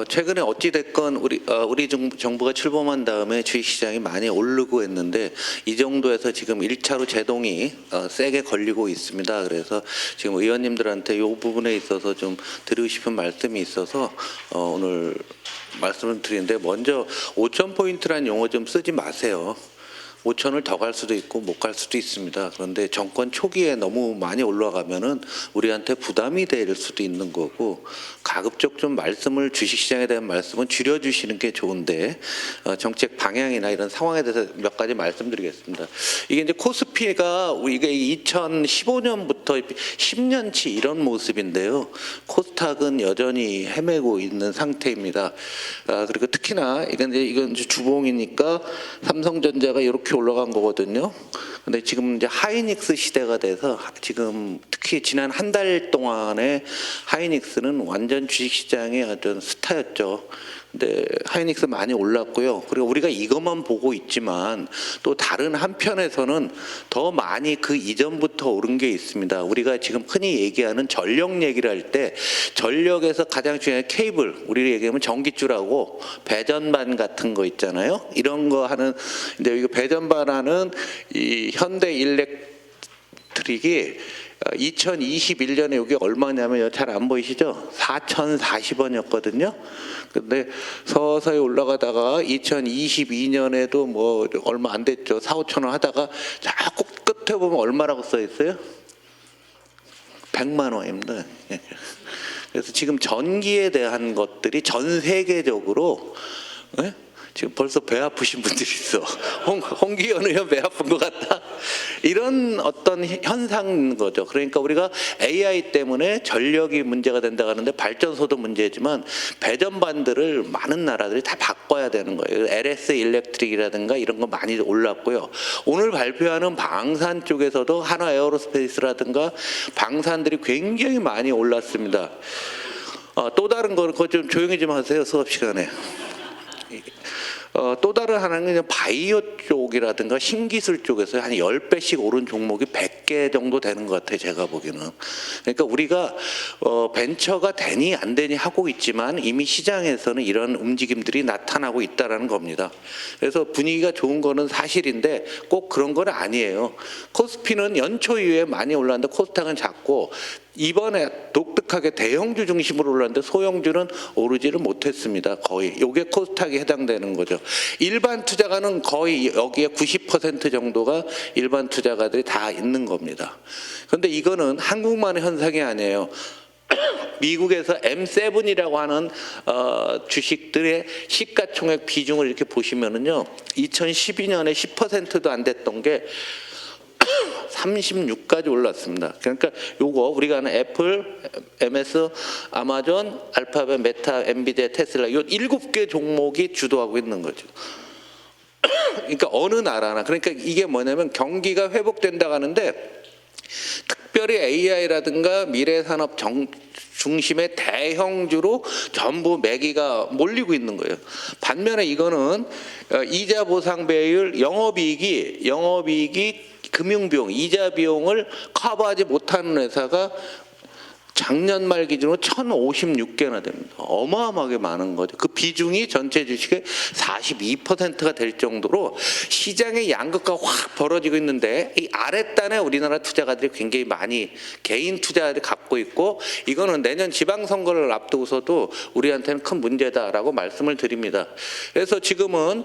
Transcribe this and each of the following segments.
최근에 어찌됐건 우리 정부가 출범한 다음에 주식시장이 많이 오르고 했는데 이 정도에서 지금 1차로 제동이 세게 걸리고 있습니다. 그래서 지금 의원님들한테 이 부분에 있어서 좀 드리고 싶은 말씀이 있어서 오늘 말씀을 드리는데, 먼저 5,000포인트라는 용어 좀 쓰지 마세요. 5,000을 더 갈 수도 있고 못 갈 수도 있습니다. 그런데 정권 초기에 너무 많이 올라가면은 우리한테 부담이 될 수도 있는 거고, 가급적 좀 말씀을, 주식시장에 대한 말씀은 줄여주시는 게 좋은데, 정책 방향이나 이런 상황에 대해서 몇 가지 말씀드리겠습니다. 이게 이제 코스피가 이게 2015년부터 10년치 이런 모습인데요. 코스닥은 여전히 헤매고 있는 상태입니다. 그리고 특히나 이건 이제 주봉이니까 삼성전자가 이렇게 올라간 거거든요. 근데 지금 이제 하이닉스 시대가 돼서 지금 특히 지난 한 달 동안에 하이닉스는 완전 주식시장의 어떤 스타였죠. 근데 하이닉스 많이 올랐고요. 그리고 우리가 이것만 보고 있지만 또 다른 한편에서는 더 많이 그 이전부터 오른 게 있습니다. 우리가 지금 흔히 얘기하는 전력 얘기를 할 때, 전력에서 가장 중요한 케이블, 우리가 얘기하면 전기줄하고 배전반 같은 거 있잖아요. 이런 거 하는, 근데 이거 배전반하는 이 현대 일렉트릭이 2021년에 이게 얼마냐면 잘 안 보이시죠? 4,040원이었거든요. 근데 서서히 올라가다가 2022년에도 뭐 얼마 안 됐죠. 4,5,000원 하다가 자꾸 끝에 보면 얼마라고 써 있어요? 100만 원입니다. 그래서 지금 전기에 대한 것들이 전 세계적으로, 지금 벌써 배 아프신 분들이 있어. 홍기현 의원 배 아픈 것 같다. 이런 어떤 현상인 거죠. 그러니까 우리가 AI 때문에 전력이 문제가 된다고 하는데, 발전소도 문제지만 배전반들을 많은 나라들이 다 바꿔야 되는 거예요. LS 일렉트릭이라든가 이런 거 많이 올랐고요. 오늘 발표하는 방산 쪽에서도 하나 에어로스페이스라든가 방산들이 굉장히 많이 올랐습니다. 또 다른 거, 그거 좀 조용히 좀 하세요, 수업 시간에. 또 다른 하나는 바이오 쪽이라든가 신기술 쪽에서 한 10배씩 오른 종목이 100개 정도 되는 것 같아요, 제가 보기에는. 그러니까 우리가 벤처가 되니 안 되니 하고 있지만 이미 시장에서는 이런 움직임들이 나타나고 있다는 겁니다. 그래서 분위기가 좋은 거는 사실인데 꼭 그런 건 아니에요. 코스피는 연초 이후에 많이 올랐는데 코스닥은 작고, 이번에 독특하게 대형주 중심으로 올랐는데 소형주는 오르지를 못했습니다. 거의. 이게 코스닥에 해당되는 거죠. 일반 투자가는 거의 여기에 90% 정도가 일반 투자가들이 다 있는 겁니다. 그런데 이거는 한국만의 현상이 아니에요. 미국에서 M7이라고 하는 주식들의 시가총액 비중을 이렇게 보시면은요, 2012년에 10%도 안 됐던 게 36까지 올랐습니다. 그러니까 요거 우리가 아는 애플, MS, 아마존, 알파벳, 메타, 엔비디아, 테슬라, 요 7개 종목이 주도하고 있는 거죠. 그러니까 어느 나라나, 그러니까 이게 뭐냐면 경기가 회복된다고 하는데, 특별히 AI라든가 미래산업 중심의 대형주로 전부 매기가 몰리고 있는 거예요. 반면에 이거는 이자 보상 배율, 영업이익이 금융비용, 이자 비용을 커버하지 못하는 회사가 작년 말 기준으로 1,056개나 됩니다. 어마어마하게 많은 거죠. 그 비중이 전체 주식의 42%가 될 정도로 시장의 양극화가 확 벌어지고 있는데, 이 아랫단에 우리나라 투자가들이 굉장히 많이 개인 투자를 갖고 있고, 이거는 내년 지방선거를 앞두고서도 우리한테는 큰 문제다라고 말씀을 드립니다. 그래서 지금은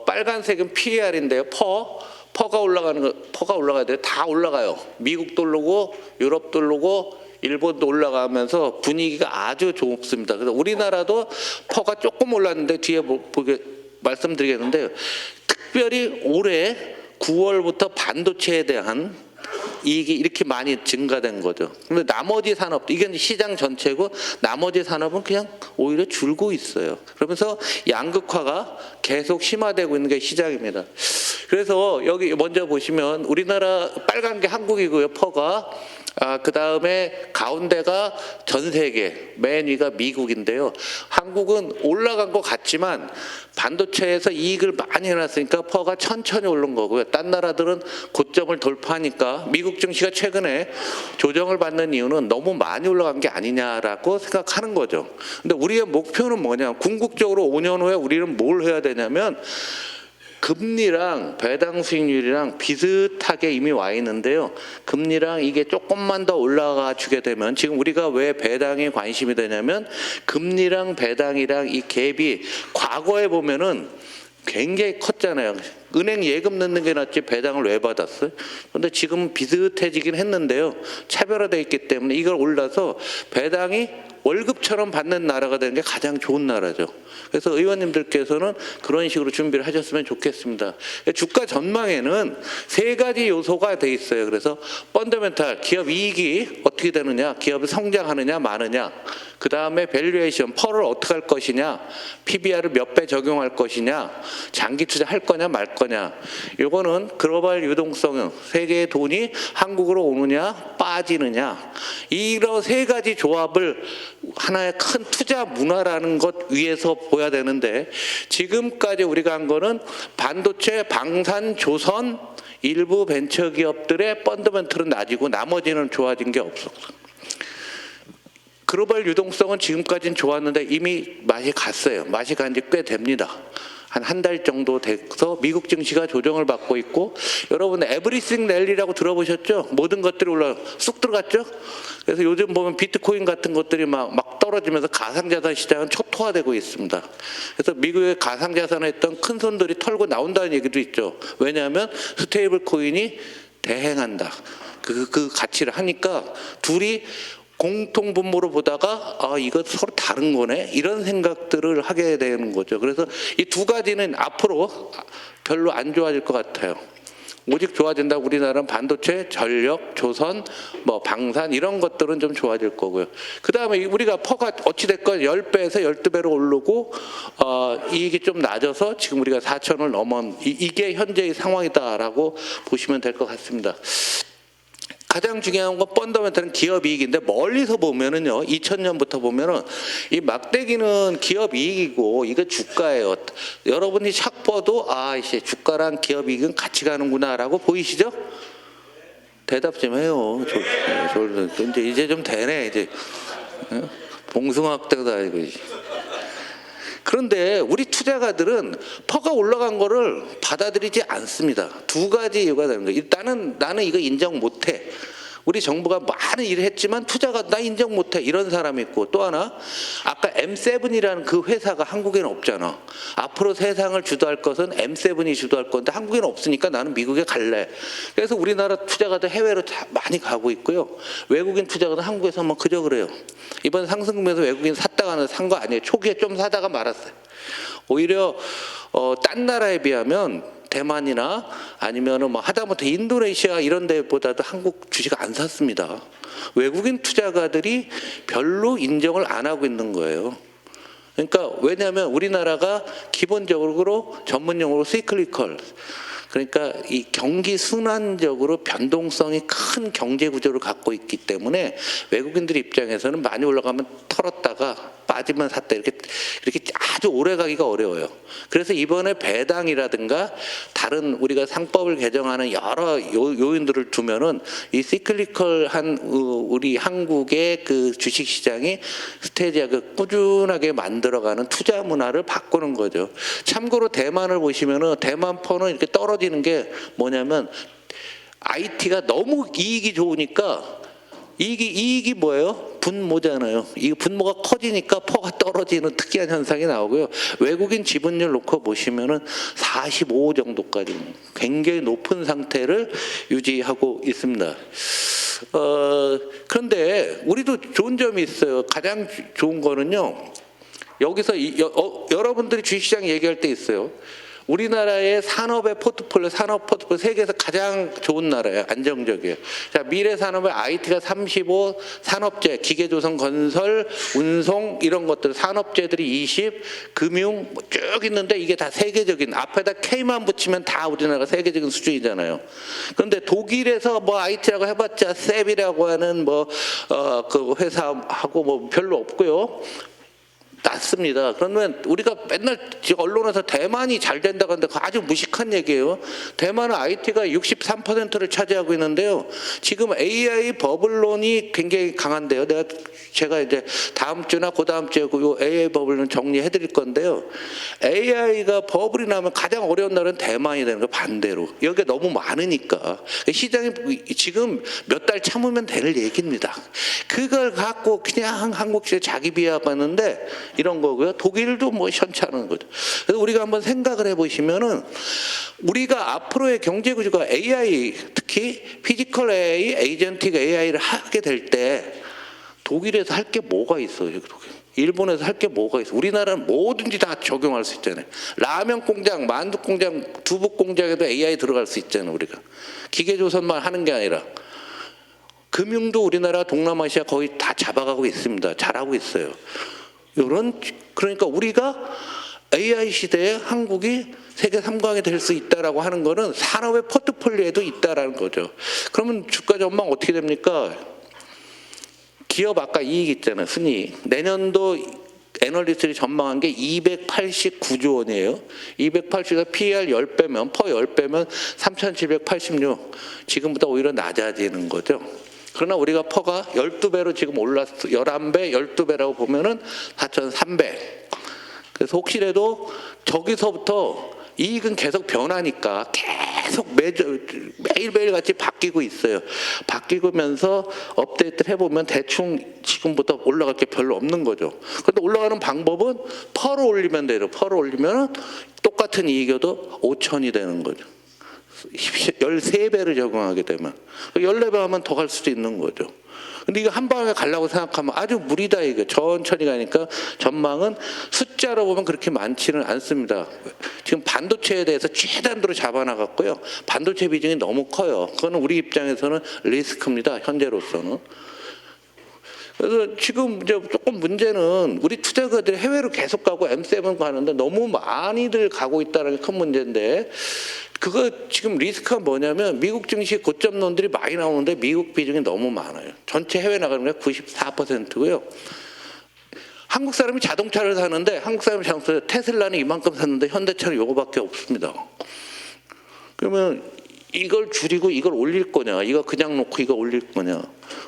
빨간색은 PER인데요. 퍼가 올라가야 돼요. 다 올라가요. 미국도 오르고 유럽도 오르고 일본도 올라가면서 분위기가 아주 좋습니다. 그래서 우리나라도 퍼가 조금 올랐는데 뒤에 말씀드리겠는데, 특별히 올해 9월부터 반도체에 대한 이익이 이렇게 많이 증가된 거죠. 근데 나머지 산업, 이게 시장 전체고 나머지 산업은 그냥 오히려 줄고 있어요. 그러면서 양극화가 계속 심화되고 있는 게 시장입니다. 그래서 여기 먼저 보시면 우리나라 빨간 게 한국이고요, 퍼가. 그 다음에 가운데가 전 세계, 맨 위가 미국인데요. 한국은 올라간 것 같지만 반도체에서 이익을 많이 해놨으니까 퍼가 천천히 오른 거고요. 딴 나라들은 고점을 돌파하니까 미국 증시가 최근에 조정을 받는 이유는 너무 많이 올라간 게 아니냐라고 생각하는 거죠. 근데 우리의 목표는 뭐냐? 궁극적으로 5년 후에 우리는 뭘 해야 되냐면 금리랑 배당 수익률이랑 비슷하게 이미 와 있는데요. 금리랑 이게 조금만 더 올라가 주게 되면, 지금 우리가 왜 배당에 관심이 되냐면 금리랑 배당이랑 이 갭이 과거에 보면은 굉장히 컸잖아요. 은행 예금 넣는 게 낫지 배당을 왜 받았어요? 그런데 지금 비슷해지긴 했는데요. 차별화되어 있기 때문에 이걸 올라서 배당이 월급처럼 받는 나라가 되는 게 가장 좋은 나라죠. 그래서 의원님들께서는 그런 식으로 준비를 하셨으면 좋겠습니다. 주가 전망에는 세 가지 요소가 돼 있어요. 그래서 펀더멘탈, 기업 이익이 어떻게 되느냐, 기업이 성장하느냐 마느냐, 그 다음에 밸류에이션, 펄을 어떻게 할 것이냐, PBR을 몇 배 적용할 것이냐, 장기 투자할 거냐 말 거냐. 요거는 글로벌 유동성, 세계의 돈이 한국으로 오느냐 빠지느냐, 이런 세 가지 조합을 하나의 큰 투자 문화라는 것 위에서 보야 되는데, 지금까지 우리가 한 거는 반도체, 방산, 조선, 일부 벤처기업들의 펀더멘털은 낮이고 나머지는 좋아진 게 없었어요. 글로벌 유동성은 지금까지는 좋았는데 이미 맛이 갔어요. 맛이 간 지 꽤 됩니다. 한 달 정도 돼서 미국 증시가 조정을 받고 있고, 여러분 에브리싱 랠리라고 들어보셨죠? 모든 것들이 쑥 들어갔죠? 그래서 요즘 보면 비트코인 같은 것들이 막 떨어지면서 가상자산 시장은 초토화되고 있습니다. 그래서 미국의 가상자산에 있던 큰 손들이 털고 나온다는 얘기도 있죠. 왜냐하면 스테이블 코인이 대행한다. 그 가치를 하니까 둘이 공통 분모로 보다가 이거 서로 다른 거네, 이런 생각들을 하게 되는 거죠. 그래서 이 두 가지는 앞으로 별로 안 좋아질 것 같아요. 오직 좋아진다고 우리나라는 반도체, 전력, 조선, 방산 이런 것들은 좀 좋아질 거고요. 그 다음에 우리가 퍼가 어찌됐건 10배에서 12배로 오르고 이익이 좀 낮아서 지금 우리가 4천을 넘은 이게 현재의 상황이다라고 보시면 될 것 같습니다. 가장 중요한 건 펀더멘털은 기업 이익인데, 멀리서 보면은요, 2000년부터 보면은 이 막대기는 기업 이익이고 이거 주가예요. 여러분이 착 봐도 이제 주가랑 기업 이익은 같이 가는구나라고 보이시죠? 대답 좀 해요. 이제 좀 되네 이제. 봉숭아학대도 아니고. 그런데 우리 투자가들은 퍼가 올라간 거를 받아들이지 않습니다. 두 가지 이유가 되는 거예요. 일단은 나는 이거 인정 못해. 우리 정부가 많은 일을 했지만 투자가 나 인정 못해, 이런 사람이 있고, 또 하나 아까 M7이라는 그 회사가 한국에는 없잖아. 앞으로 세상을 주도할 것은 M7이 주도할 건데 한국에는 없으니까 나는 미국에 갈래. 그래서 우리나라 투자가들 해외로 많이 가고 있고요. 외국인 투자가들 한국에서만 그저 그래요. 이번 상승분에서 외국인 샀다가는 산 거 아니에요. 초기에 좀 사다가 말았어요. 오히려 딴 나라에 비하면 대만이나 아니면은 하다못해 인도네시아 이런 데보다도 한국 주식 안 샀습니다. 외국인 투자가들이 별로 인정을 안 하고 있는 거예요. 그러니까 왜냐하면 우리나라가 기본적으로 전문용어로 시클리컬, 그러니까 이 경기 순환적으로 변동성이 큰 경제 구조를 갖고 있기 때문에 외국인들 입장에서는 많이 올라가면 털었다가 빠지면 샀다, 이렇게 아주 오래 가기가 어려워요. 그래서 이번에 배당이라든가 다른 우리가 상법을 개정하는 여러 요인들을 두면은 이 시클리컬한 우리 한국의 그 주식 시장이 스테디하게 꾸준하게 만들어가는 투자 문화를 바꾸는 거죠. 참고로 대만을 보시면은 대만 퍼는 이렇게 떨어지는 게 뭐냐면 IT가 너무 이익이 좋으니까, 이익이 뭐예요? 분모잖아요. 이 분모가 커지니까 퍼가 떨어지는 특이한 현상이 나오고요. 외국인 지분율 놓고 보시면은 45 정도까지 굉장히 높은 상태를 유지하고 있습니다. 그런데 우리도 좋은 점이 있어요. 가장 좋은 거는요, 여기서 여러분들이 주식시장 얘기할 때 있어요. 우리나라의 산업 포트폴리오 세계에서 가장 좋은 나라예요. 안정적이에요. 자, 미래 산업의 IT가 35, 산업재, 기계조선, 건설, 운송 이런 것들 산업재들이 20, 금융 쭉 있는데 이게 다 세계적인 앞에다 K만 붙이면 다 우리나라가 세계적인 수준이잖아요. 그런데 독일에서 뭐 IT라고 해봤자 셉이라고 하는 그 회사하고 뭐 별로 없고요. 낮습니다. 그러면 우리가 맨날 언론에서 대만이 잘 된다고 하는데 그거 아주 무식한 얘기예요. 대만은 IT가 63%를 차지하고 있는데요. 지금 AI 버블론이 굉장히 강한데요. 제가 이제 다음 주나 그 다음 주에 그 AI 버블론 정리해 드릴 건데요. AI가 버블이 나면 가장 어려운 나라는 대만이 되는 거 반대로. 여기가 너무 많으니까. 시장이 지금 몇 달 참으면 될 얘기입니다. 그걸 갖고 그냥 한국 시장 자기 비하하는데 이런 거고요. 독일도 뭐 현찮은 거죠. 그래서 우리가 한번 생각을 해보시면은 우리가 앞으로의 경제 구조가 AI, 특히 피지컬 AI, 에이전틱 AI를 하게 될 때 독일에서 할 게 뭐가 있어요? 일본에서 할 게 뭐가 있어? 우리나라는 뭐든지 다 적용할 수 있잖아요. 라면 공장, 만두 공장, 두부 공장에도 AI 들어갈 수 있잖아요. 우리가 기계조선만 하는 게 아니라. 금융도 우리나라 동남아시아 거의 다 잡아가고 있습니다. 잘하고 있어요. 그러니까 우리가 AI 시대에 한국이 세계 3강이 될 수 있다라고 하는 거는 산업의 포트폴리오에도 있다라는 거죠. 그러면 주가 전망 어떻게 됩니까? 기업 아까 이익 있잖아요. 순이익. 내년도 애널리스트들이 전망한 게 289조 원이에요. 280가 PER 10배면 퍼 10배면 3,786. 지금보다 오히려 낮아지는 거죠. 그러나 우리가 퍼가 12배로 지금 올랐어. 11배, 12배라고 보면은 4,300. 그래서 혹시라도 저기서부터 이익은 계속 변하니까 계속 매일매일 같이 바뀌고 있어요. 바뀌면서 업데이트를 해보면 대충 지금부터 올라갈 게 별로 없는 거죠. 그런데 올라가는 방법은 퍼로 올리면 돼요. 퍼로 올리면 똑같은 이익이어도 5천이 되는 거죠. 13배를 적용하게 되면 14배 하면 더 갈 수도 있는 거죠. 근데 이거 한 방에 가려고 생각하면 아주 무리다. 이거 천천히 가니까 전망은 숫자로 보면 그렇게 많지는 않습니다. 지금 반도체에 대해서 최단으로 잡아나갔고요. 반도체 비중이 너무 커요. 그거는 우리 입장에서는 리스크입니다. 현재로서는. 그래서 지금 이제 조금 문제는 우리 투자가들이 해외로 계속 가고 M7 가는데 너무 많이들 가고 있다는 게 큰 문제인데 그거 지금 리스크가 뭐냐면 미국 증시 고점론들이 많이 나오는데 미국 비중이 너무 많아요. 전체 해외 나가는 게 94%고요. 한국 사람이 자동차를 사는데 한국 사람이 자동차 테슬라는 이만큼 샀는데 현대차는 요거밖에 없습니다. 그러면 이걸 줄이고 이걸 올릴 거냐, 이거 그냥 놓고 이거 올릴 거냐.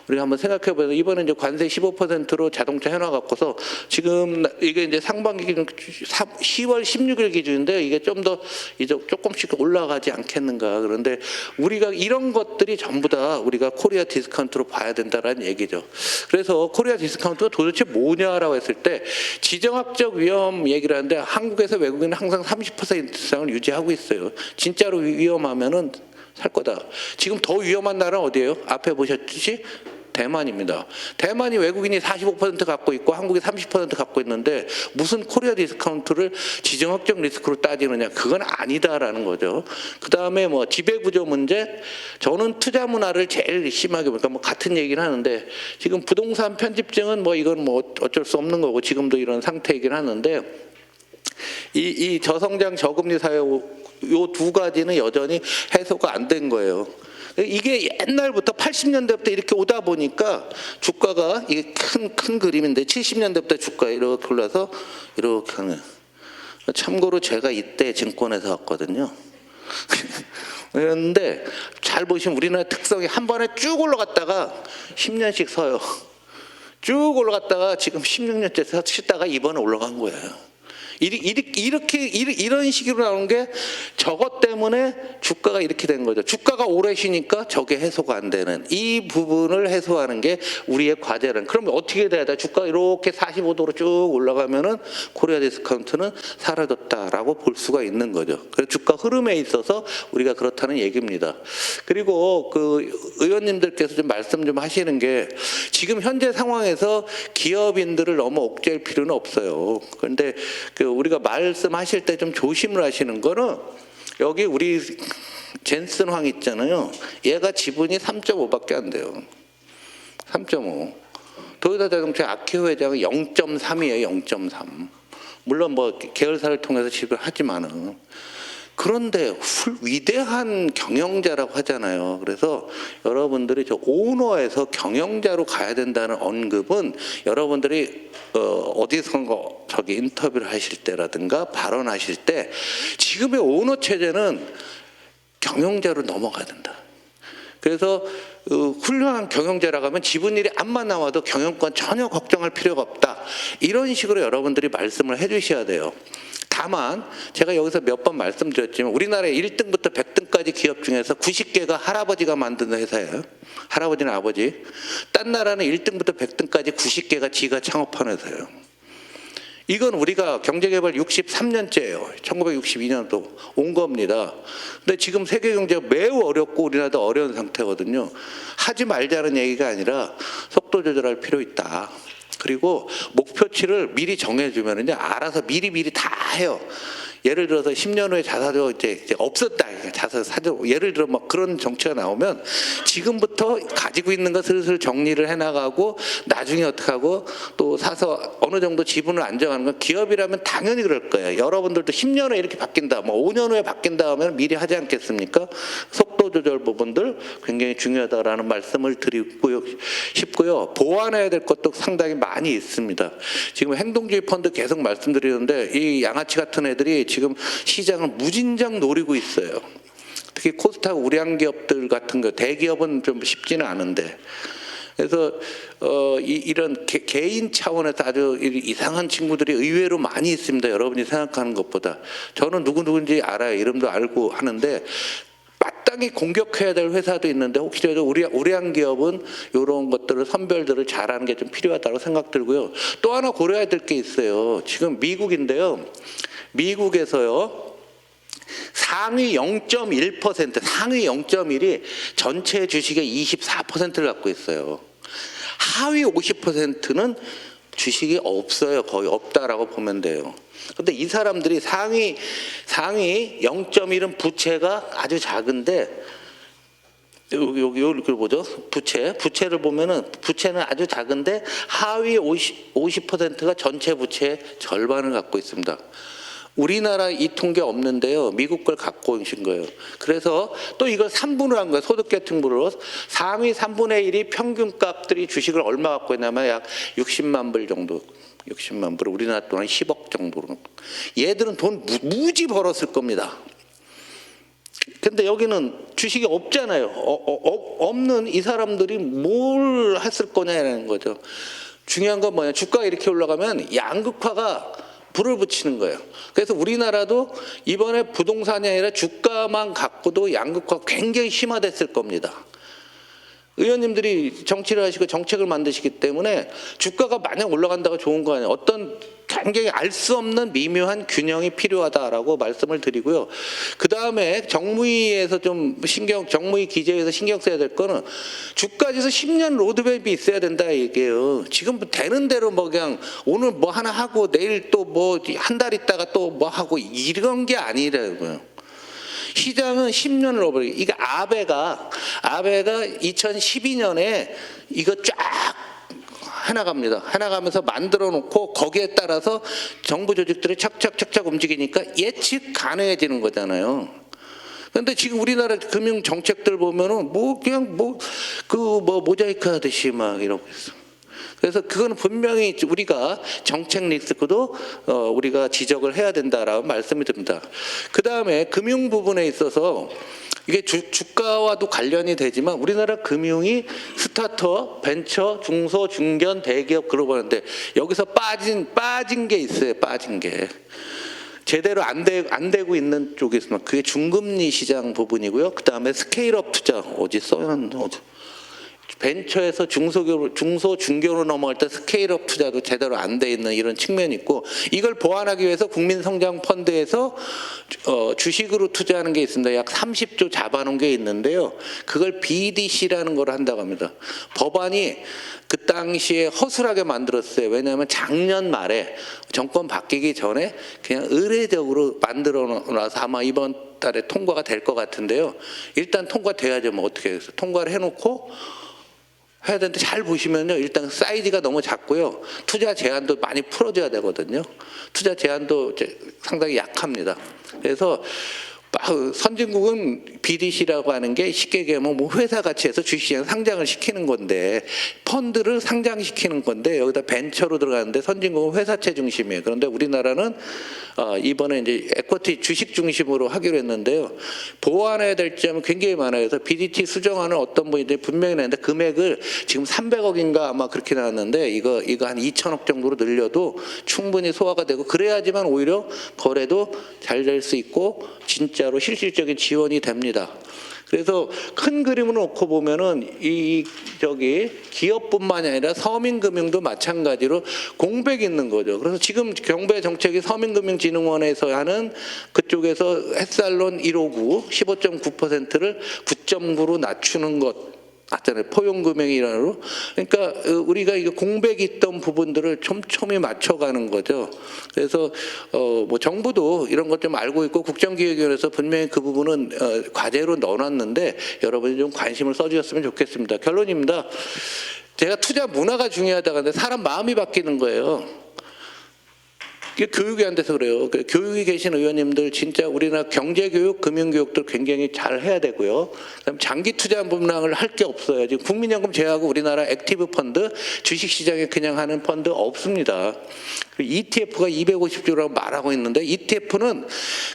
우리 한번 생각해 보면 이번에 이제 관세 15%로 자동차 현황 갖고서 지금 이게 이제 상반기 기준 10월 16일 기준인데 이게 좀 더 이제 조금씩 올라가지 않겠는가. 그런데 우리가 이런 것들이 전부 다 우리가 코리아 디스카운트로 봐야 된다라는 얘기죠. 그래서 코리아 디스카운트가 도대체 뭐냐라고 했을 때 지정학적 위험 얘기를 하는데 한국에서 외국인은 항상 30% 이상을 유지하고 있어요. 진짜로 위험하면은 살 거다. 지금 더 위험한 나라는 어디예요? 앞에 보셨듯이 대만입니다. 대만이 외국인이 45% 갖고 있고 한국이 30% 갖고 있는데 무슨 코리아 디스카운트를 지정학적 리스크로 따지느냐. 그건 아니다라는 거죠. 그다음에 뭐 지배구조 문제. 저는 투자 문화를 제일 심하게 보니까 뭐 같은 얘기를 하는데 지금 부동산 편집증은 뭐 이건 뭐 어쩔 수 없는 거고 지금도 이런 상태이긴 하는데 이 저성장 저금리 사회 요 두 가지는 여전히 해소가 안 된 거예요. 이게 옛날부터 80년대부터 이렇게 오다 보니까 주가가 이게 큰 그림인데 70년대부터 주가 이렇게 올라서 이렇게 하는. 참고로 제가 이때 증권에서 왔거든요. 그런데 잘 보시면 우리나라 특성이 한 번에 쭉 올라갔다가 10년씩 서요. 쭉 올라갔다가 지금 16년째 쉬다가 이번에 올라간 거예요. 이런 식으로 나오는 게 저것 때문에 주가가 이렇게 된 거죠. 주가가 오래 쉬니까 저게 해소가 안 되는 이 부분을 해소하는 게 우리의 과제는. 그럼 어떻게 돼야 돼? 주가가 이렇게 45도로 쭉 올라가면은 코리아 디스카운트는 사라졌다라고 라고 볼 수가 있는 거죠. 그래서 주가 흐름에 있어서 우리가 그렇다는 얘기입니다. 그리고 그 의원님들께서 좀 말씀 좀 하시는 게 지금 현재 상황에서 기업인들을 너무 억제할 필요는 없어요. 그런데 그 우리가 말씀하실 때 좀 조심을 하시는 거는 여기 우리 젠슨 황 있잖아요. 얘가 지분이 3.5밖에 안 돼요. 3.5. 도요타 자동차 아키오 회장은 0.3이에요. 0.3. 물론 뭐 계열사를 통해서 지불하지만은 그런데 위대한 경영자라고 하잖아요. 그래서 여러분들이 저 오너에서 경영자로 가야 된다는 언급은 여러분들이 어디선가 저기 인터뷰를 하실 때라든가 발언하실 때 지금의 오너 체제는 경영자로 넘어가야 된다. 그래서 훌륭한 경영자라고 하면 지분율이 암만 나와도 경영권 전혀 걱정할 필요가 없다. 이런 식으로 여러분들이 말씀을 해주셔야 돼요. 다만 제가 여기서 몇 번 말씀드렸지만 우리나라의 1등부터 100등까지 기업 중에서 90개가 할아버지가 만든 회사예요. 할아버지는 아버지. 딴 나라는 1등부터 100등까지 90개가 지가 창업한 회사예요. 이건 우리가 경제개발 63년째예요. 1962년도 온 겁니다. 근데 지금 세계 경제가 매우 어렵고 우리나라도 어려운 상태거든요. 하지 말자는 얘기가 아니라 속도 조절할 필요 있다. 그리고 목표치를 미리 정해주면 이제 알아서 미리 다 해요. 예를 들어서 10년 후에 자사주 이제 없었다. 자사주 예를 들어 막 그런 정치가 나오면 지금부터 가지고 있는 거 슬슬 정리를 해나가고 나중에 어떻게 하고 또 사서 어느 정도 지분을 안정하는 건 기업이라면 당연히 그럴 거예요. 여러분들도 10년 후에 이렇게 바뀐다, 뭐 5년 후에 바뀐다 하면 미리 하지 않겠습니까? 속도 조절 부분들 굉장히 중요하다라는 말씀을 드리고 싶고요. 보완해야 될 것도 상당히 많이 있습니다. 지금 행동주의 펀드 계속 말씀드리는데 이 양아치 같은 애들이 지금 시장을 무진장 노리고 있어요. 특히 코스닥 우량 기업들 같은 거 대기업은 좀 쉽지는 않은데 그래서 이런 개인 차원에서 아주 이상한 친구들이 의외로 많이 있습니다. 여러분이 생각하는 것보다. 저는 누군지 알아요. 이름도 알고 하는데 마땅히 공격해야 될 회사도 있는데 혹시라도 우량 기업은 이런 것들을 선별들을 잘하는 게 좀 필요하다고 생각 들고요. 또 하나 고려해야 될 게 있어요. 지금 미국인데요. 미국에서요. 상위 0.1%, 상위 0.1이 전체 주식의 24%를 갖고 있어요. 하위 50%는 주식이 없어요. 거의 없다라고 보면 돼요. 근데 이 사람들이 상위 0.1은 부채가 아주 작은데 여기 보죠. 부채를 보면은 부채는 아주 작은데 하위 50%가 전체 부채의 절반을 갖고 있습니다. 우리나라 이 통계 없는데요. 미국 걸 갖고 오신 거예요. 그래서 또 이걸 3분을 한 거예요. 소득계층별로 상위 3분의 1이 평균값들이 주식을 얼마 갖고 있냐면 약 60만 불 정도. 60만 불, 우리나라 돈은 10억 정도로. 얘들은 돈 무지 벌었을 겁니다. 근데 여기는 주식이 없잖아요. 없는 이 사람들이 뭘 했을 거냐는 거죠. 중요한 건 뭐냐. 주가가 이렇게 올라가면 양극화가 불을 붙이는 거예요. 그래서 우리나라도 이번에 부동산이 아니라 주가만 갖고도 양극화가 굉장히 심화됐을 겁니다. 의원님들이 정치를 하시고 정책을 만드시기 때문에 주가가 만약 올라간다고 좋은 거 아니에요. 어떤 굉장히 알 수 없는 미묘한 균형이 필요하다라고 말씀을 드리고요. 그 다음에 정무위에서 정무위 기재에서 신경 써야 될 거는 주가지수 10년 로드맵이 있어야 된다 얘기예요. 지금 되는 대로 뭐 그냥 오늘 뭐 하나 하고 내일 또 뭐 한 달 있다가 또 뭐 하고 이런 게 아니라고요. 시장은 10년을 넘어버리고 이게 아베가 2012년에 이거 쫙 해나갑니다. 해나가면서 만들어 놓고 거기에 따라서 정부 조직들이 착착 움직이니까 예측 가능해지는 거잖아요. 그런데 지금 우리나라 금융 정책들 보면은 뭐 그냥 모자이크 하듯이 막 이러고 있어. 그래서 그거는 분명히 우리가 정책 리스크도 우리가 지적을 해야 된다라고 말씀을 드립니다. 그 다음에 금융 부분에 있어서 이게 주가와도 관련이 되지만 우리나라 금융이 스타트업, 벤처, 중소, 중견, 대기업 그러고 하는데 여기서 빠진 게 있어요. 빠진 게. 제대로 안 되고 있는 쪽이 있으면 그게 중금리 시장 부분이고요. 그 다음에 스케일업 투자 어디 써놨나 벤처에서 중소 중견으로 넘어갈 때 스케일업 투자도 제대로 안 돼 있는 이런 측면이 있고, 이걸 보완하기 위해서 국민성장펀드에서 주식으로 투자하는 게 있습니다. 약 30조 잡아놓은 게 있는데요. 그걸 BDC라는 걸 한다고 합니다. 법안이 그 당시에 허술하게 만들었어요. 왜냐하면 작년 말에 정권 바뀌기 전에 그냥 의례적으로 만들어 놔서 아마 이번 달에 통과가 될 것 같은데요. 일단 통과돼야죠. 뭐 어떻게 해서 통과를 해놓고 해야 되는데, 잘 보시면요, 일단 사이즈가 너무 작고요, 투자 제한도 많이 풀어줘야 되거든요. 투자 제한도 상당히 약합니다. 그래서 선진국은 BDC라고 하는 게 쉽게 얘기하면 뭐 회사 가치에서 주식시장 상장을 시키는 건데, 펀드를 상장시키는 건데, 여기다 벤처로 들어가는데 선진국은 회사채 중심이에요. 그런데 우리나라는 이번에 이제 에쿼티 주식 중심으로 하기로 했는데요. 보완해야 될 점은 굉장히 많아요. 그래서 BDT 수정하는 어떤 분이 분명히 나는데, 금액을 지금 300억인가 아마 그렇게 나왔는데, 이거 한 2천억 정도로 늘려도 충분히 소화가 되고, 그래야지만 오히려 거래도 잘 될 수 있고 진짜로 실질적인 지원이 됩니다. 그래서 큰 그림을 놓고 보면은 기업뿐만이 아니라 서민금융도 마찬가지로 공백이 있는 거죠. 그래서 지금 경배 정책이 서민금융진흥원에서 하는 그쪽에서 햇살론 159, 15.9%를 9.9로 낮추는 것. 맞잖아요. 포용금융이라로. 그러니까 우리가 이거 공백이 있던 부분들을 촘촘히 맞춰가는 거죠. 그래서 뭐 정부도 이런 것 좀 알고 있고, 국정기획위원회에서 분명히 그 부분은 과제로 넣어놨는데 여러분이 좀 관심을 써주셨으면 좋겠습니다. 결론입니다. 제가 투자 문화가 중요하다고 하는데 사람 마음이 바뀌는 거예요. 이게 교육이 안 돼서 그래요. 교육이 계신 의원님들 진짜 우리나라 경제교육, 금융교육도 굉장히 잘 해야 되고요. 그다음 장기 투자 분량을 할 게 없어요. 지금 국민연금 제외하고 우리나라 액티브 펀드, 주식시장에 그냥 하는 펀드 없습니다. ETF가 250조라고 말하고 있는데, ETF는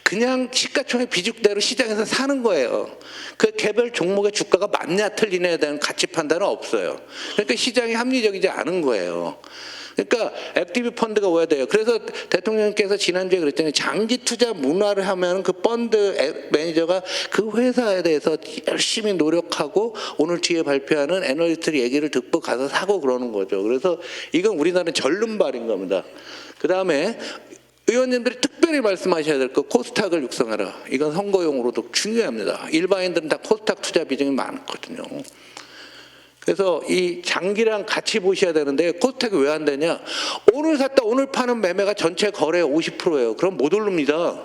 그냥 시가총액 비중대로 시장에서 사는 거예요. 그 개별 종목의 주가가 맞냐 틀리냐에 대한 가치 판단은 없어요. 그러니까 시장이 합리적이지 않은 거예요. 그러니까 액티브 펀드가 오야 돼요. 그래서 대통령께서 지난주에 그랬잖아요. 장기 투자 문화를 하면 그 펀드 매니저가 그 회사에 대해서 열심히 노력하고 오늘 뒤에 발표하는 애널리스트 얘기를 듣고 가서 사고 그러는 거죠. 그래서 이건 우리나라는 절름발인 겁니다. 그 다음에 의원님들이 특별히 말씀하셔야 될 거, 코스닥을 육성하라. 이건 선거용으로도 중요합니다. 일반인들은 다 코스닥 투자 비중이 많거든요. 그래서 이 장기랑 같이 보셔야 되는데, 코스닥이 왜 안 되냐? 오늘 샀다 오늘 파는 매매가 전체 거래의 50%예요. 그럼 못 오릅니다.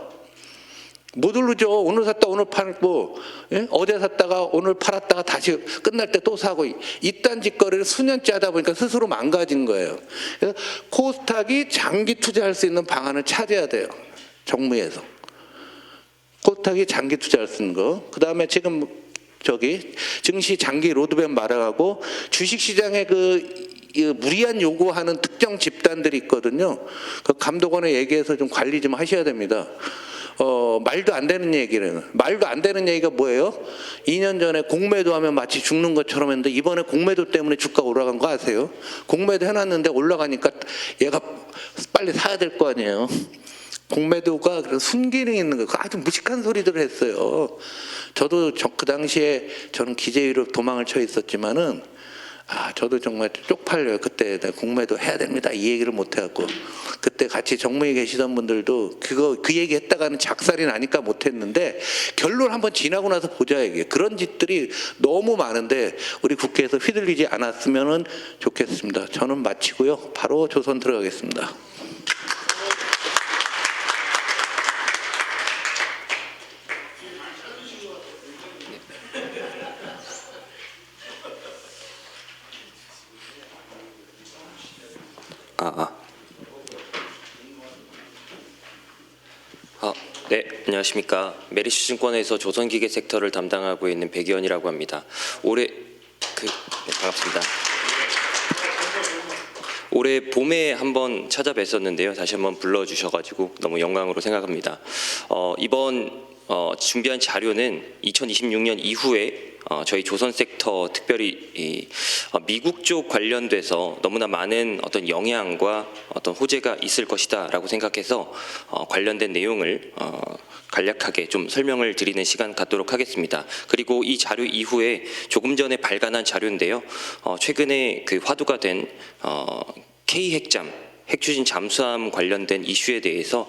못 오르죠. 오늘 샀다 오늘 팔고, 예? 어제 샀다가 오늘 팔았다가 다시 끝날 때 또 사고, 이딴 짓거리를 수년째 하다 보니까 스스로 망가진 거예요. 그래서 코스닥이 장기 투자할 수 있는 방안을 찾아야 돼요. 정무에서. 코스닥이 장기 투자할 수 있는 거. 그 다음에 지금 증시 장기 로드맵 마련하고, 주식시장에 무리한 요구하는 특정 집단들이 있거든요. 그 감독원에 얘기해서 좀 관리 좀 하셔야 됩니다. 말도 안 되는 얘기는. 말도 안 되는 얘기가 뭐예요? 2년 전에 공매도 하면 마치 죽는 것처럼 했는데, 이번에 공매도 때문에 주가 올라간 거 아세요? 공매도 해놨는데 올라가니까 얘가 빨리 사야 될 거 아니에요. 공매도가 그런 순기능이 있는 거, 아주 무식한 소리들을 했어요. 저도 그 당시에 저는 기재위로 도망을 쳐 있었지만은, 저도 정말 쪽팔려요. 그때 공매도 해야 됩니다 이 얘기를 못 해갖고, 그때 같이 정무에 계시던 분들도 그 얘기 했다가는 작살이 나니까 못 했는데, 결론 한번 지나고 나서 보자 얘기예요. 그런 짓들이 너무 많은데 우리 국회에서 휘둘리지 않았으면 좋겠습니다. 저는 마치고요, 바로 조선 들어가겠습니다. 네, 안녕하십니까. 메리츠증권에서 조선기계 섹터를 담당하고 있는 백의원이라고 합니다. 반갑습니다. 올해 봄에 한번 찾아뵀었는데요. 다시 한번 불러주셔가지고 너무 영광으로 생각합니다. 이번 준비한 자료는 2026년 이후에 저희 조선 섹터 특별히 미국 쪽 관련돼서 너무나 많은 어떤 영향과 어떤 호재가 있을 것이다라고 생각해서 관련된 내용을 간략하게 좀 설명을 드리는 시간 갖도록 하겠습니다. 그리고 이 자료 이후에 조금 전에 발간한 자료인데요. 최근에 그 화두가 된 K 핵잠 핵추진 잠수함 관련된 이슈에 대해서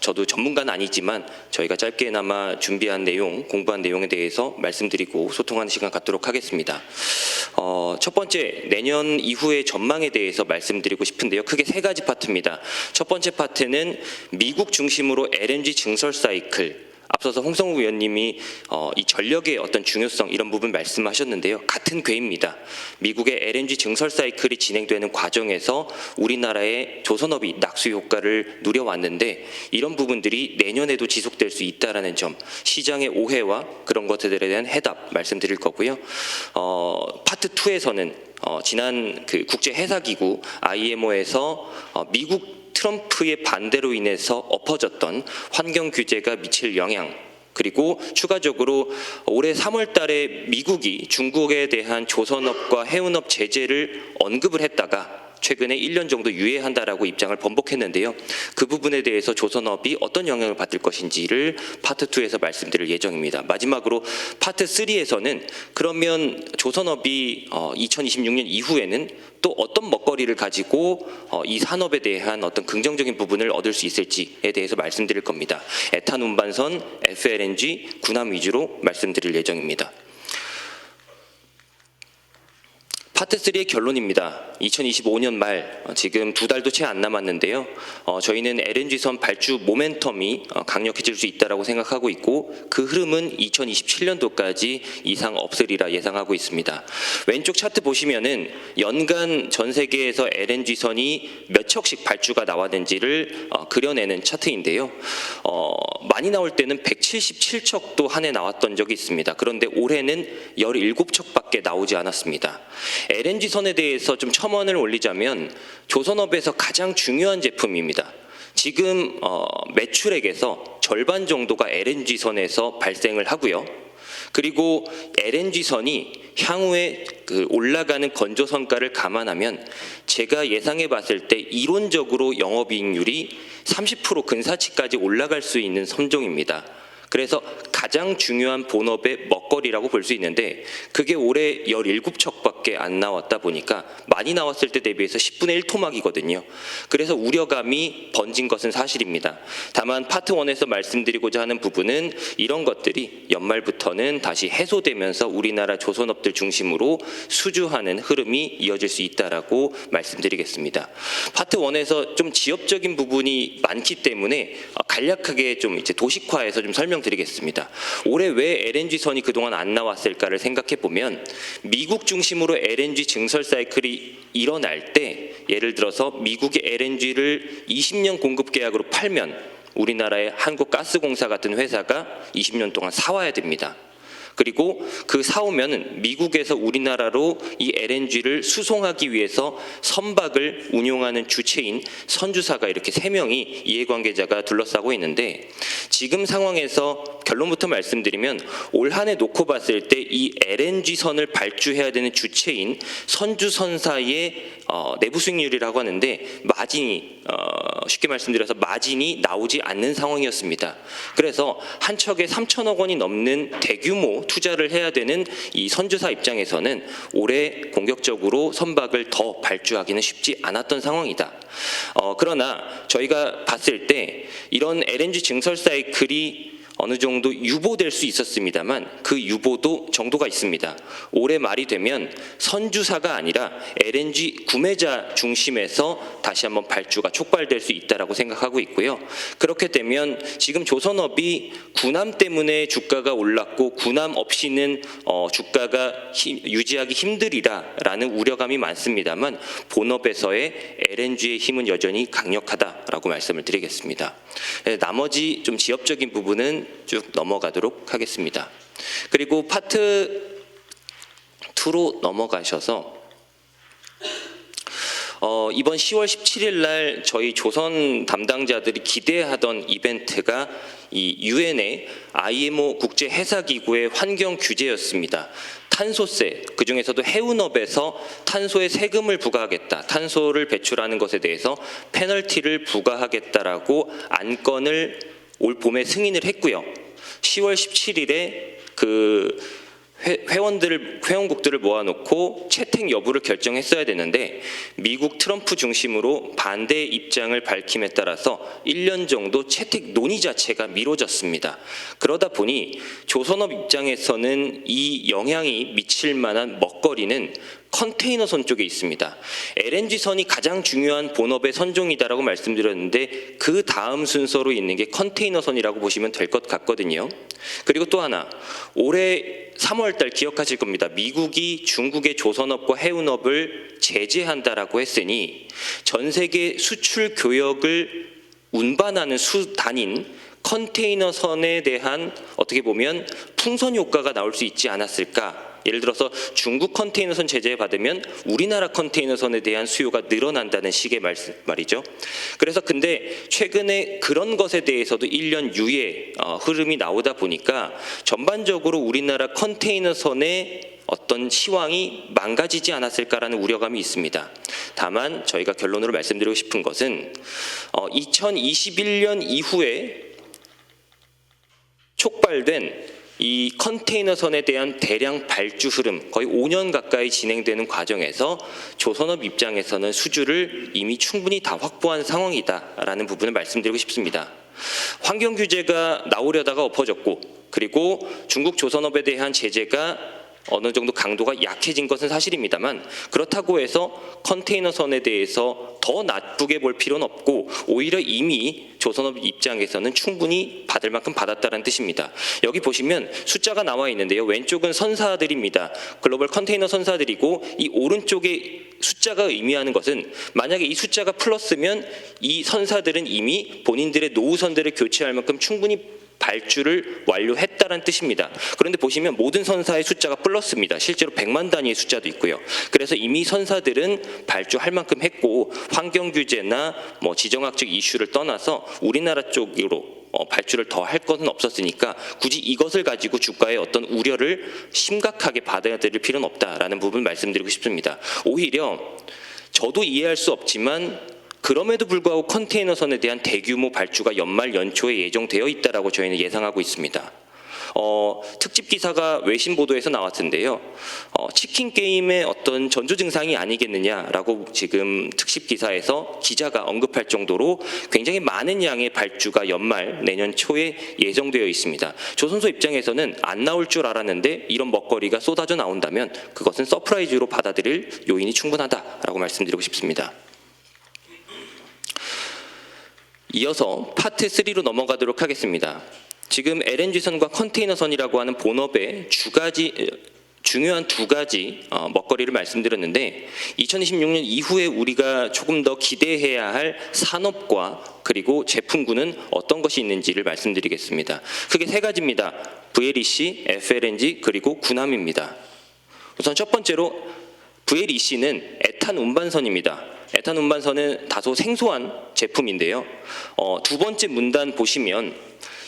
저도 전문가는 아니지만 저희가 짧게나마 준비한 내용, 공부한 내용에 대해서 말씀드리고 소통하는 시간 갖도록 하겠습니다. 첫 번째, 내년 이후의 전망에 대해서 말씀드리고 싶은데요. 크게 세 가지 파트입니다. 첫 번째 파트는 미국 중심으로 LNG 증설 사이클, 앞서서 홍성우 위원님이 이 전력의 어떤 중요성 이런 부분 말씀하셨는데요. 같은 궤입니다. 미국의 LNG 증설 사이클이 진행되는 과정에서 우리나라의 조선업이 낙수 효과를 누려왔는데 이런 부분들이 내년에도 지속될 수 있다라는 점, 시장의 오해와 그런 것들에 대한 해답 말씀드릴 거고요. 파트 2에서는 지난 그 국제 회사기구 IMO에서 미국 트럼프의 반대로 인해서 엎어졌던 환경 규제가 미칠 영향, 그리고 추가적으로 올해 3월 달에 미국이 중국에 대한 조선업과 해운업 제재를 언급을 했다가 최근에 1년 정도 유예한다라고 입장을 번복했는데요. 그 부분에 대해서 조선업이 어떤 영향을 받을 것인지를 파트 2에서 말씀드릴 예정입니다. 마지막으로 파트 3에서는 그러면 조선업이 2026년 이후에는 또 어떤 먹거리를 가지고 이 산업에 대한 어떤 긍정적인 부분을 얻을 수 있을지에 대해서 말씀드릴 겁니다. 에탄 운반선, FLNG, 군함 위주로 말씀드릴 예정입니다. 파트 3의 결론입니다. 2025년 말 지금 2달도 채 안 남았는데요. 저희는 LNG선 발주 모멘텀이 강력해질 수 있다라고 생각하고 있고 그 흐름은 2027년도까지 이상 없으리라 예상하고 있습니다. 왼쪽 차트 보시면은 연간 전 세계에서 LNG선이 몇 척씩 발주가 나왔는지를 그려내는 차트인데요. 많이 나올 때는 177척도 한 해 나왔던 적이 있습니다. 그런데 올해는 17척밖에 나오지 않았습니다. LNG선에 대해서 좀 첨언을 올리자면 조선업에서 가장 중요한 제품입니다. 지금 매출액에서 절반 정도가 LNG선에서 발생을 하고요. 그리고 LNG선이 향후에 그 올라가는 건조선가를 감안하면 제가 예상해 봤을 때 이론적으로 영업이익률이 30% 근사치까지 올라갈 수 있는 선종입니다. 그래서 가장 중요한 본업의 먹거리라고 볼 수 있는데 그게 올해 17척밖에 안 나왔다 보니까 많이 나왔을 때 대비해서 10분의 1 토막이거든요. 그래서 우려감이 번진 것은 사실입니다. 다만 파트 1에서 말씀드리고자 하는 부분은 이런 것들이 연말부터는 다시 해소되면서 우리나라 조선업들 중심으로 수주하는 흐름이 이어질 수 있다라고 말씀드리겠습니다. 파트 1에서 좀 지엽적인 부분이 많기 때문에 간략하게 좀 이제 도식화해서 좀 설명드리겠습니다. 올해 왜 LNG선이 그동안 안 나왔을까를 생각해 보면 미국 중심으로 LNG 증설 사이클이 일어날 때 예를 들어서 미국의 LNG를 20년 공급 계약으로 팔면 우리나라의 한국가스공사 같은 회사가 20년 동안 사와야 됩니다. 그리고 그 사오면은 미국에서 우리나라로 이 LNG를 수송하기 위해서 선박을 운용하는 주체인 선주사가 이렇게 3명이 이해관계자가 둘러싸고 있는데 지금 상황에서 결론부터 말씀드리면 올 한 해 놓고 봤을 때 이 LNG선을 발주해야 되는 주체인 선주선사의 내부 수익률이라고 하는데 마진이 쉽게 말씀드려서 마진이 나오지 않는 상황이었습니다. 그래서 한 척에 3천억 원이 넘는 대규모 투자를 해야 되는 이 선주사 입장에서는 올해 공격적으로 선박을 더 발주하기는 쉽지 않았던 상황이다. 그러나 저희가 봤을 때 이런 LNG 증설 사이클이 어느 정도 유보될 수 있었습니다만 그 유보도 정도가 있습니다. 올해 말이 되면 선주사가 아니라 LNG 구매자 중심에서 다시 한번 발주가 촉발될 수 있다라고 생각하고 있고요. 그렇게 되면 지금 조선업이 군함 때문에 주가가 올랐고 군함 없이는 주가가 유지하기 힘들이라라는 우려감이 많습니다만 본업에서의 LNG의 힘은 여전히 강력하다라고 말씀을 드리겠습니다. 나머지 좀 지엽적인 부분은 쭉 넘어가도록 하겠습니다. 그리고 파트 2로 넘어가셔서 이번 10월 17일 날 저희 조선 담당자들이 기대하던 이벤트가 이 유엔의 IMO 국제 해사기구의 환경 규제였습니다. 탄소세, 그중에서도 해운업에서 탄소에 세금을 부과하겠다, 탄소를 배출하는 것에 대해서 페널티를 부과하겠다라고 안건을 올 봄에 승인을 했고요. 10월 17일에 그 회원국들을 모아놓고 채택 여부를 결정했어야 되는데 미국 트럼프 중심으로 반대 입장을 밝힘에 따라서 1년 정도 채택 논의 자체가 미뤄졌습니다. 그러다 보니 조선업 입장에서는 이 영향이 미칠 만한 먹거리는 컨테이너선 쪽에 있습니다. LNG선이 가장 중요한 본업의 선종이다라고 말씀드렸는데 그 다음 순서로 있는 게 컨테이너선이라고 보시면 될 것 같거든요. 그리고 또 하나, 올해 3월 달 기억하실 겁니다. 미국이 중국의 조선업과 해운업을 제재한다라고 했으니 전 세계 수출 교역을 운반하는 수단인 컨테이너선에 대한 어떻게 보면 풍선 효과가 나올 수 있지 않았을까. 예를 들어서 중국 컨테이너선 제재 받으면 우리나라 컨테이너선에 대한 수요가 늘어난다는 식의 말이죠. 그래서 근데 최근에 그런 것에 대해서도 1년 유예 흐름이 나오다 보니까 전반적으로 우리나라 컨테이너선의 어떤 시황이 망가지지 않았을까라는 우려감이 있습니다. 다만 저희가 결론으로 말씀드리고 싶은 것은 2021년 이후에 촉발된 이 컨테이너선에 대한 대량 발주 흐름 거의 5년 가까이 진행되는 과정에서 조선업 입장에서는 수주를 이미 충분히 다 확보한 상황이다라는 부분을 말씀드리고 싶습니다. 환경 규제가 나오려다가 엎어졌고 그리고 중국 조선업에 대한 제재가 어느 정도 강도가 약해진 것은 사실입니다만 그렇다고 해서 컨테이너선에 대해서 더 나쁘게 볼 필요는 없고 오히려 이미 조선업 입장에서는 충분히 받을 만큼 받았다는 뜻입니다. 여기 보시면 숫자가 나와 있는데요. 왼쪽은 선사들입니다. 글로벌 컨테이너 선사들이고 이 오른쪽에 숫자가 의미하는 것은 만약에 이 숫자가 플러스면 이 선사들은 이미 본인들의 노후선들을 교체할 만큼 충분히 발주를 완료했다는 뜻입니다. 그런데 보시면 모든 선사의 숫자가 플러스입니다. 실제로 100만 단위의 숫자도 있고요. 그래서 이미 선사들은 발주할 만큼 했고 환경 규제나 지정학적 이슈를 떠나서 우리나라 쪽으로 발주를 더 할 것은 없었으니까 굳이 이것을 가지고 주가의 어떤 우려를 심각하게 받아들일 필요는 없다라는 부분을 말씀드리고 싶습니다. 오히려 저도 이해할 수 없지만 그럼에도 불구하고 컨테이너선에 대한 대규모 발주가 연말 연초에 예정되어 있다라고 저희는 예상하고 있습니다. 특집 기사가 외신 보도에서 나왔던데요. 치킨 게임의 어떤 전조 증상이 아니겠느냐라고 지금 특집 기사에서 기자가 언급할 정도로 굉장히 많은 양의 발주가 연말 내년 초에 예정되어 있습니다. 조선소 입장에서는 안 나올 줄 알았는데 이런 먹거리가 쏟아져 나온다면 그것은 서프라이즈로 받아들일 요인이 충분하다라고 말씀드리고 싶습니다. 이어서 파트 3로 넘어가도록 하겠습니다. 지금 LNG선과 컨테이너선이라고 하는 본업의 중요한 두 가지 먹거리를 말씀드렸는데 2026년 이후에 우리가 조금 더 기대해야 할 산업과 그리고 제품군은 어떤 것이 있는지를 말씀드리겠습니다. 크게 세 가지입니다. VLEC, FLNG 그리고 군함입니다. 우선 첫 번째로 VLEC는 에탄 운반선입니다. 에탄 운반선은 다소 생소한 제품인데요. 두 번째 문단 보시면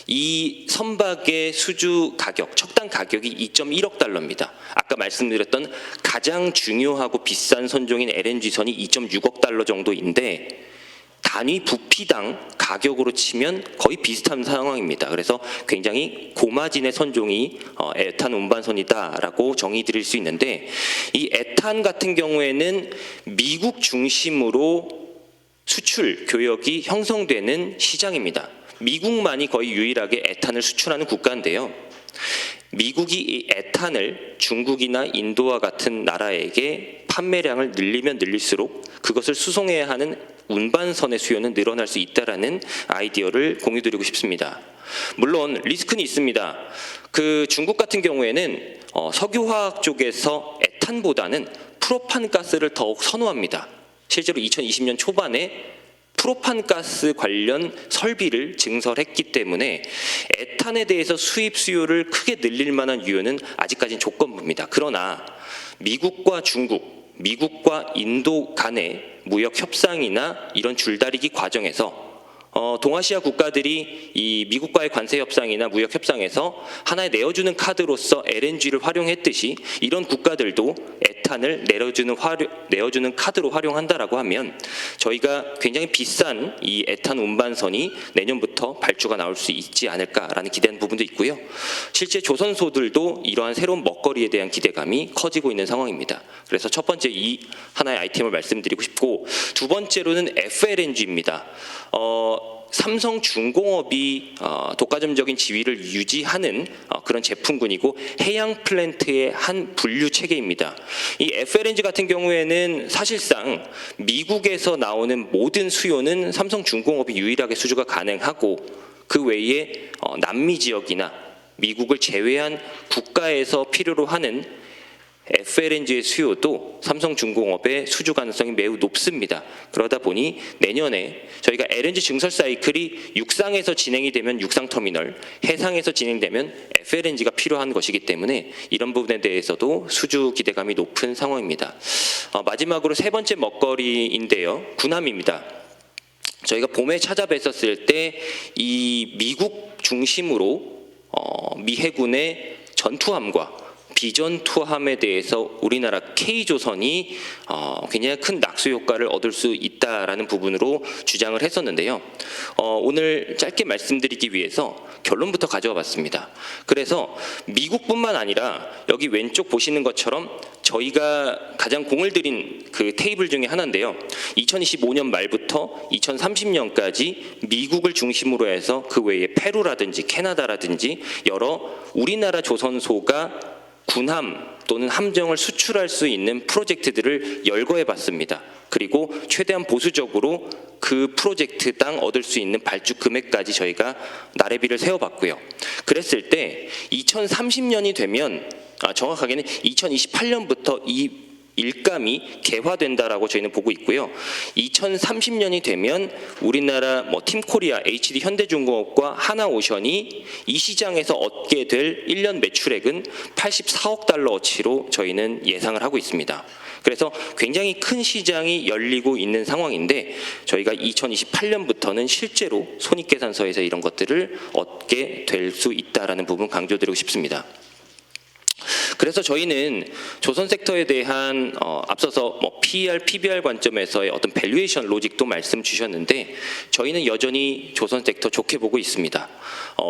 이 선박의 수주 가격, 척당 가격이 2.1억 달러입니다. 아까 말씀드렸던 가장 중요하고 비싼 선종인 LNG선이 2.6억 달러 정도인데 단위 부피당 가격으로 치면 거의 비슷한 상황입니다. 그래서 굉장히 고마진의 선종이 에탄 운반선이다라고 정의 드릴 수 있는데 이 에탄 같은 경우에는 미국 중심으로 수출 교역이 형성되는 시장입니다. 미국만이 거의 유일하게 에탄을 수출하는 국가인데요. 미국이 이 에탄을 중국이나 인도와 같은 나라에게 판매량을 늘리면 늘릴수록 그것을 수송해야 하는 운반선의 수요는 늘어날 수 있다라는 아이디어를 공유드리고 싶습니다. 물론 리스크는 있습니다. 그 중국 같은 경우에는 석유화학 쪽에서 에탄보다는 프로판가스를 더욱 선호합니다. 실제로 2020년 초반에 프로판가스 관련 설비를 증설했기 때문에 에탄에 대해서 수입 수요를 크게 늘릴 만한 유효는 아직까지는 조건부입니다. 그러나 미국과 중국, 미국과 인도 간의 무역 협상이나 이런 줄다리기 과정에서 동아시아 국가들이 이 미국과의 관세 협상이나 무역 협상에서 하나의 내어주는 카드로서 LNG를 활용했듯이 이런 국가들도 에탄을 내어주는 카드로 활용한다라고 하면 저희가 굉장히 비싼 이 에탄 운반선이 내년부터 발주가 나올 수 있지 않을까라는 기대하는 부분도 있고요. 실제 조선소들도 이러한 새로운 먹거리에 대한 기대감이 커지고 있는 상황입니다. 그래서 첫 번째 이 하나의 아이템을 말씀드리고 싶고, 두 번째로는 FLNG입니다. 삼성중공업이 독과점적인 지위를 유지하는 그런 제품군이고 해양 플랜트의 한 분류 체계입니다. 이 FLNG 같은 경우에는 사실상 미국에서 나오는 모든 수요는 삼성중공업이 유일하게 수주가 가능하고, 그 외에 남미 지역이나 미국을 제외한 국가에서 필요로 하는 FLNG의 수요도 삼성중공업의 수주 가능성이 매우 높습니다. 그러다 보니 내년에 저희가 LNG 증설 사이클이 육상에서 진행이 되면 육상터미널, 해상에서 진행되면 FLNG가 필요한 것이기 때문에 이런 부분에 대해서도 수주 기대감이 높은 상황입니다. 마지막으로 세 번째 먹거리인데요. 군함입니다. 저희가 봄에 찾아뵀었을 때 이 미국 중심으로 미 해군의 전투함과 비전투함에 대해서 우리나라 K조선이 굉장히 큰 낙수 효과를 얻을 수 있다라는 부분으로 주장을 했었는데요. 오늘 짧게 말씀드리기 위해서 결론부터 가져와 봤습니다. 그래서 미국뿐만 아니라 여기 왼쪽 보시는 것처럼 저희가 가장 공을 들인 그 테이블 중에 하나인데요. 2025년 말부터 2030년까지 미국을 중심으로 해서 그 외에 페루라든지 캐나다라든지 여러 우리나라 조선소가 군함 또는 함정을 수출할 수 있는 프로젝트들을 열거해 봤습니다. 그리고 최대한 보수적으로 그 프로젝트당 얻을 수 있는 발주 금액까지 저희가 나래비를 세워봤고요. 그랬을 때 2030년이 되면 정확하게는 2028년부터 이 일감이 개화된다라고 저희는 보고 있고요. 2030년이 되면 우리나라 팀코리아, HD 현대중공업과 하나오션이 이 시장에서 얻게 될 1년 매출액은 84억 달러어치로 저희는 예상을 하고 있습니다. 그래서 굉장히 큰 시장이 열리고 있는 상황인데 저희가 2028년부터는 실제로 손익계산서에서 이런 것들을 얻게 될 수 있다라는 부분 강조드리고 싶습니다. 그래서 저희는 조선 섹터에 대한 앞서서 PER, PBR 관점에서의 어떤 밸류에이션 로직도 말씀 주셨는데 저희는 여전히 조선 섹터 좋게 보고 있습니다.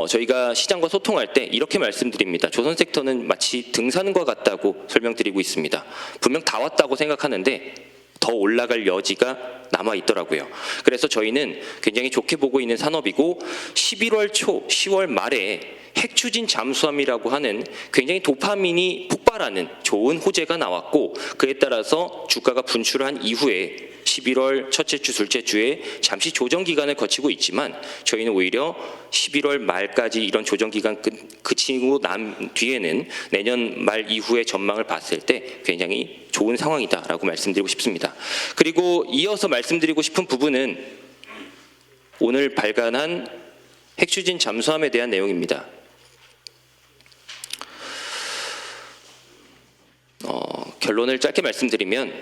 저희가 시장과 소통할 때 이렇게 말씀드립니다. 조선 섹터는 마치 등산과 같다고 설명드리고 있습니다. 분명 다 왔다고 생각하는데 더 올라갈 여지가 남아 있더라고요. 그래서 저희는 굉장히 좋게 보고 있는 산업이고 11월 초, 10월 말에 핵추진 잠수함이라고 하는 굉장히 도파민이 폭발하는 좋은 호재가 나왔고 그에 따라서 주가가 분출한 이후에 11월 첫째 주, 둘째 주에 잠시 조정 기간을 거치고 있지만 저희는 오히려 11월 말까지 이런 조정 기간 그치고 난 뒤에는 내년 말 이후의 전망을 봤을 때 굉장히 좋은 상황이다라고 말씀드리고 싶습니다. 그리고 이어서 말씀드리고 싶은 부분은 오늘 발간한 핵추진 잠수함에 대한 내용입니다. 결론을 짧게 말씀드리면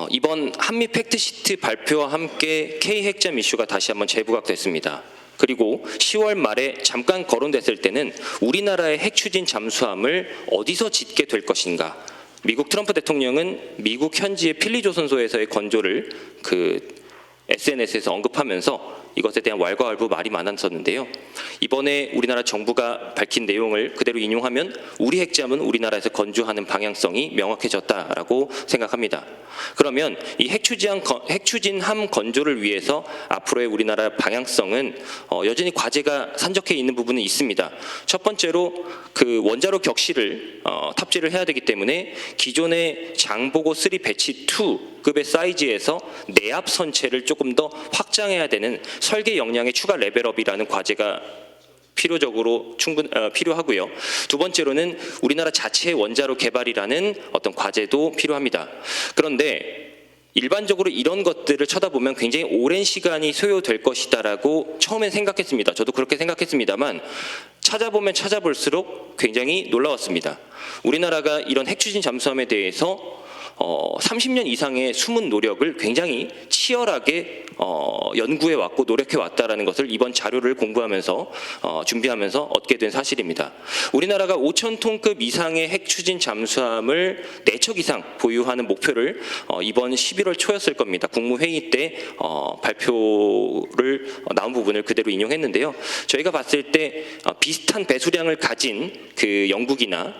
이번 한미 팩트시트 발표와 함께 K핵잠 이슈가 다시 한번 재부각됐습니다. 그리고 10월 말에 잠깐 거론됐을 때는 우리나라의 핵추진 잠수함을 어디서 짓게 될 것인가. 미국 트럼프 대통령은 미국 현지의 필리조선소에서의 건조를 SNS에서 언급하면서 이것에 대한 왈가왈부 말이 많았었는데요. 이번에 우리나라 정부가 밝힌 내용을 그대로 인용하면 우리 핵잠은 우리나라에서 건조하는 방향성이 명확해졌다라고 생각합니다. 그러면 이 핵추진함 건조를 위해서 앞으로의 우리나라 방향성은 여전히 과제가 산적해 있는 부분은 있습니다. 첫 번째로 그 원자로 격실을 탑재를 해야 되기 때문에 기존의 장보고 3 배치 2급의 사이즈에서 내압 선체를 조금 더 확장해야 되는 설계 역량의 추가 레벨업이라는 과제가 필요하고요. 두 번째로는 우리나라 자체의 원자로 개발이라는 어떤 과제도 필요합니다. 그런데 일반적으로 이런 것들을 쳐다보면 굉장히 오랜 시간이 소요될 것이다라고 처음엔 생각했습니다. 저도 그렇게 생각했습니다만 찾아보면 찾아볼수록 굉장히 놀라웠습니다. 우리나라가 이런 핵추진 잠수함에 대해서 30년 이상의 숨은 노력을 굉장히 치열하게 연구해 왔고 노력해 왔다라는 것을 이번 자료를 공부하면서 준비하면서 얻게 된 사실입니다. 우리나라가 5,000톤급 이상의 핵 추진 잠수함을 4척 이상 보유하는 목표를 이번 11월 초였을 겁니다. 국무회의 때 발표를 나온 부분을 그대로 인용했는데요. 저희가 봤을 때 비슷한 배수량을 가진 그 영국이나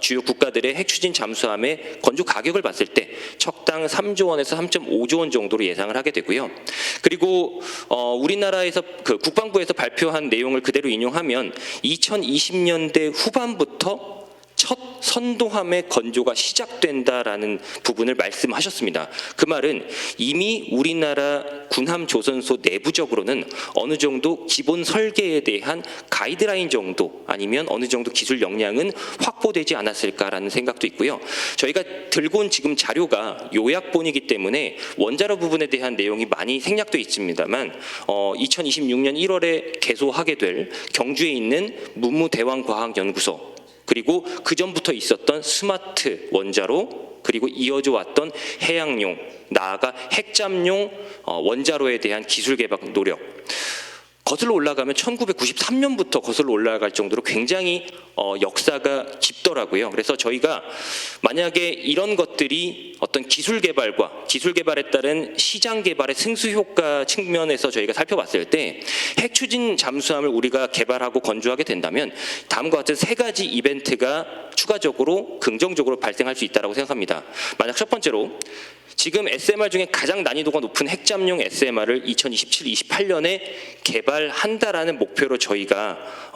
주요 국가들의 핵 추진 잠수함의 건조 가격을 봤을 때 척당 3조 원에서 3.5조 원 정도로 예상을 하게 되고요. 그리고 우리나라에서 그 국방부에서 발표한 내용을 그대로 인용하면 2020년대 후반부터 첫 선도함의 건조가 시작된다라는 부분을 말씀하셨습니다. 그 말은 이미 우리나라 군함 조선소 내부적으로는 어느 정도 기본 설계에 대한 가이드라인 정도 아니면 어느 정도 기술 역량은 확보되지 않았을까라는 생각도 있고요. 저희가 들고 온 지금 자료가 요약본이기 때문에 원자로 부분에 대한 내용이 많이 생략되어 있습니다만 2026년 1월에 개소하게 될 경주에 있는 문무대왕과학연구소 그리고 그 전부터 있었던 스마트 원자로 그리고 이어져 왔던 해양용 나아가 핵잠용 원자로에 대한 기술 개발 노력 거슬러 올라가면 1993년부터 거슬러 올라갈 정도로 굉장히 역사가 깊더라고요. 그래서 저희가 만약에 이런 것들이 어떤 기술 개발에 따른 시장 개발의 승수 효과 측면에서 저희가 살펴봤을 때 핵 추진 잠수함을 우리가 개발하고 건조하게 된다면 다음과 같은 3가지 이벤트가 추가적으로 긍정적으로 발생할 수 있다고 생각합니다. 만약 첫 번째로 지금 SMR 중에 가장 난이도가 높은 핵잠용 SMR을 2027-28년에 개발한다라는 목표로 저희가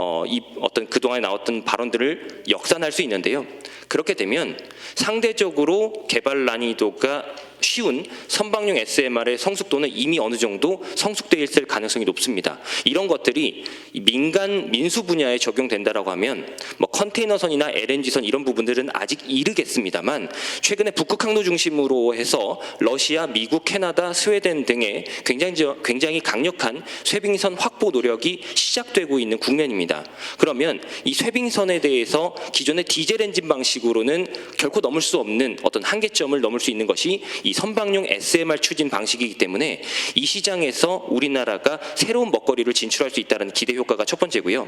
어떤 그동안에 나왔던 발언들을 역산할 수 있는데요. 그렇게 되면 상대적으로 개발 난이도가 쉬운 선박용 SMR의 성숙도는 이미 어느 정도 성숙되어 있을 가능성이 높습니다. 이런 것들이 민간 민수 분야에 적용된다라고 하면 뭐 컨테이너선이나 LNG선 이런 부분들은 아직 이르겠습니다만 최근에 북극 항로 중심으로 해서 러시아, 미국, 캐나다, 스웨덴 등의 굉장히 강력한 쇄빙선 확보 노력이 시작되고 있는 국면입니다. 그러면 이 쇄빙선에 대해서 기존의 디젤 엔진 방식으로는 결코 넘을 수 없는 어떤 한계점을 넘을 수 있는 것이 이 선박용 SMR 추진 방식이기 때문에 이 시장에서 우리나라가 새로운 먹거리를 진출할 수 있다는 기대 효과가 첫 번째고요.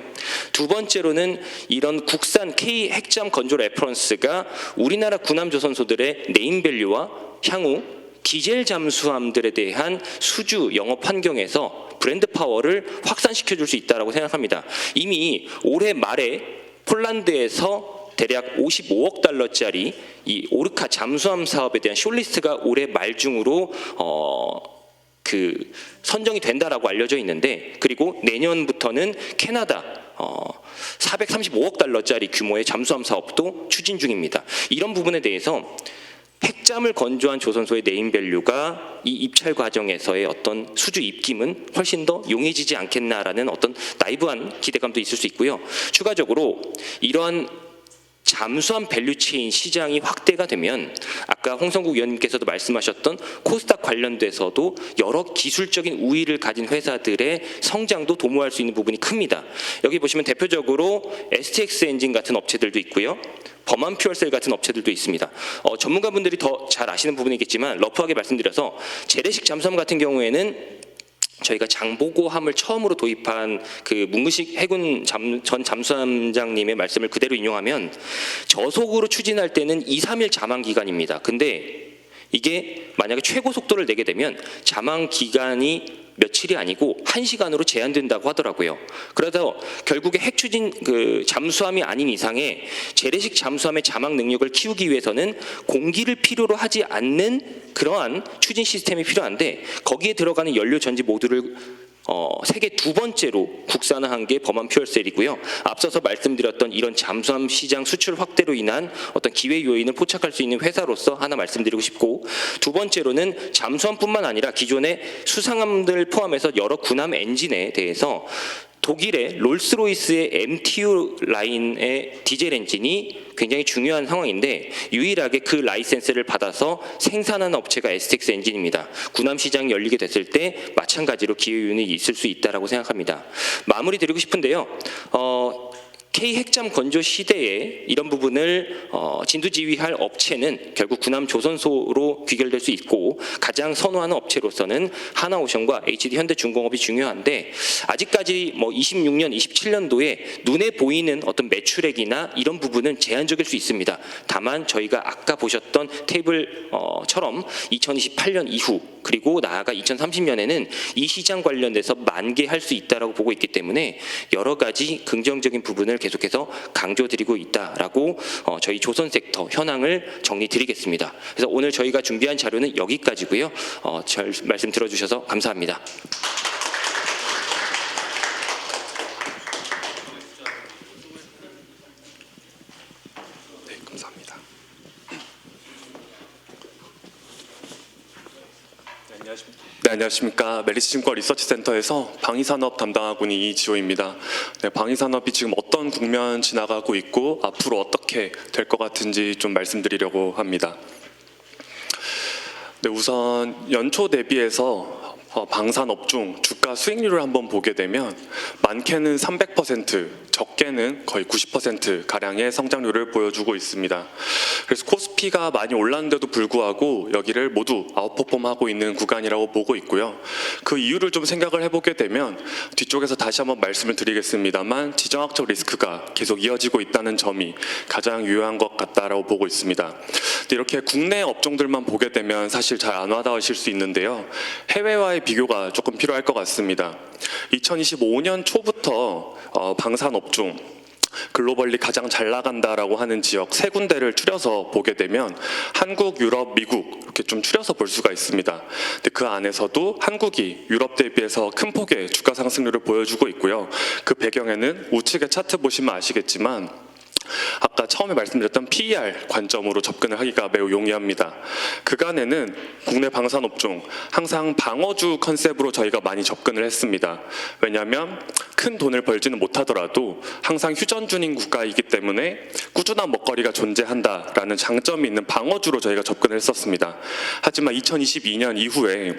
두 번째로는 이런 국산 K 핵잠 건조 레퍼런스가 우리나라 군함 조선소들의 네임밸류와 향후 디젤 잠수함들에 대한 수주 영업 환경에서 브랜드 파워를 확산시켜 줄 수 있다고 생각합니다. 이미 올해 말에 폴란드에서 대략 55억 달러짜리 이 오르카 잠수함 사업에 대한 숏리스트가 올해 말 중으로 선정이 된다라고 알려져 있는데 그리고 내년부터는 캐나다 435억 달러짜리 규모의 잠수함 사업도 추진 중입니다. 이런 부분에 대해서 핵잠을 건조한 조선소의 네임밸류가 이 입찰 과정에서의 어떤 수주 입김은 훨씬 더 용이해지지 않겠나라는 어떤 나이브한 기대감도 있을 수 있고요. 추가적으로 이러한 잠수함 밸류체인 시장이 확대가 되면 아까 홍성국 위원님께서도 말씀하셨던 코스닥 관련돼서도 여러 기술적인 우위를 가진 회사들의 성장도 도모할 수 있는 부분이 큽니다. 여기 보시면 대표적으로 STX 엔진 같은 업체들도 있고요. 범한 퓨얼셀 같은 업체들도 있습니다. 전문가분들이 더 잘 아시는 부분이겠지만 러프하게 말씀드려서 재래식 잠수함 같은 경우에는 저희가 장보고함을 처음으로 도입한 그 문근식 해군 전 잠수함장님의 말씀을 그대로 인용하면 저속으로 추진할 때는 2-3일 자망 기간입니다. 근데 이게 만약에 최고 속도를 내게 되면 자망 기간이 며칠이 아니고 1시간으로 제한된다고 하더라고요. 그래서 결국에 핵 추진 잠수함이 아닌 이상의 재래식 잠수함의 자망 능력을 키우기 위해서는 공기를 필요로 하지 않는 그러한 추진 시스템이 필요한데 거기에 들어가는 연료 전지 모듈을 세계 2번째로 국산화한 게 범한 퓨얼셀이고요. 앞서서 말씀드렸던 이런 잠수함 시장 수출 확대로 인한 어떤 기회 요인을 포착할 수 있는 회사로서 하나 말씀드리고 싶고 두 번째로는 잠수함뿐만 아니라 기존의 수상함들 포함해서 여러 군함 엔진에 대해서 독일의 롤스로이스의 MTU 라인의 디젤 엔진이 굉장히 중요한 상황인데 유일하게 그 라이센스를 받아서 생산하는 업체가 STX 엔진입니다. 군함 시장이 열리게 됐을 때 마찬가지로 기회 요인이 있을 수 있다라고 생각합니다. 마무리 드리고 싶은데요. K 핵잠 건조 시대에 이런 부분을 진두지휘할 업체는 결국 군함 조선소로 귀결될 수 있고 가장 선호하는 업체로서는 하나오션과 HD 현대중공업이 중요한데 아직까지 뭐 26년, 27년도에 눈에 보이는 어떤 매출액이나 이런 부분은 제한적일 수 있습니다. 다만 저희가 아까 보셨던 테이블처럼 2028년 이후 그리고 나아가 2030년에는 이 시장 관련돼서 만개할 수 있다라고 보고 있기 때문에 여러 가지 긍정적인 부분을 계속해서 강조드리고 있다라고 저희 조선 섹터 현황을 정리드리겠습니다. 그래서 오늘 저희가 준비한 자료는 여기까지고요. 잘 말씀 들어주셔서 감사합니다. 네, 감사합니다. 네, 안녕하십니까. 메리츠증권 리서치센터에서 방위산업 담당하고 있는 이지호입니다. 네, 방위산업이 지금 어떤 국면 지나가고 있고 앞으로 어떻게 될 것 같은지 좀 말씀드리려고 합니다. 네, 우선 연초 대비해서 방산업종 주가 수익률을 한번 보게 되면 많게는 300%, 적게는 거의 90% 가량의 성장률을 보여주고 있습니다. 그래서 코스피가 많이 올랐는데도 불구하고 여기를 모두 아웃퍼폼하고 있는 구간이라고 보고 있고요. 그 이유를 좀 생각을 해보게 되면 뒤쪽에서 다시 한번 말씀을 드리겠습니다만 지정학적 리스크가 계속 이어지고 있다는 점이 가장 유효한 것 같다라고 보고 있습니다. 이렇게 국내 업종들만 보게 되면 사실 잘 안 와닿으실 수 있는데요. 해외와의 비교가 조금 필요할 것 같습니다. 2025년 초부터 방산업종 글로벌리 가장 잘 나간다라고 하는 지역 세 군데를 추려서 보게 되면 한국, 유럽, 미국 이렇게 좀 추려서 볼 수가 있습니다. 근데 그 안에서도 한국이 유럽 대비해서 큰 폭의 주가 상승률을 보여주고 있고요. 그 배경에는 우측의 차트 보시면 아시겠지만 아까 처음에 말씀드렸던 PER 관점으로 접근을 하기가 매우 용이합니다. 그간에는 국내 방산업종 항상 방어주 컨셉으로 저희가 많이 접근을 했습니다. 왜냐하면 큰 돈을 벌지는 못하더라도 항상 휴전중인 국가이기 때문에 꾸준한 먹거리가 존재한다라는 장점이 있는 방어주로 저희가 접근을 했었습니다. 하지만 2022년 이후에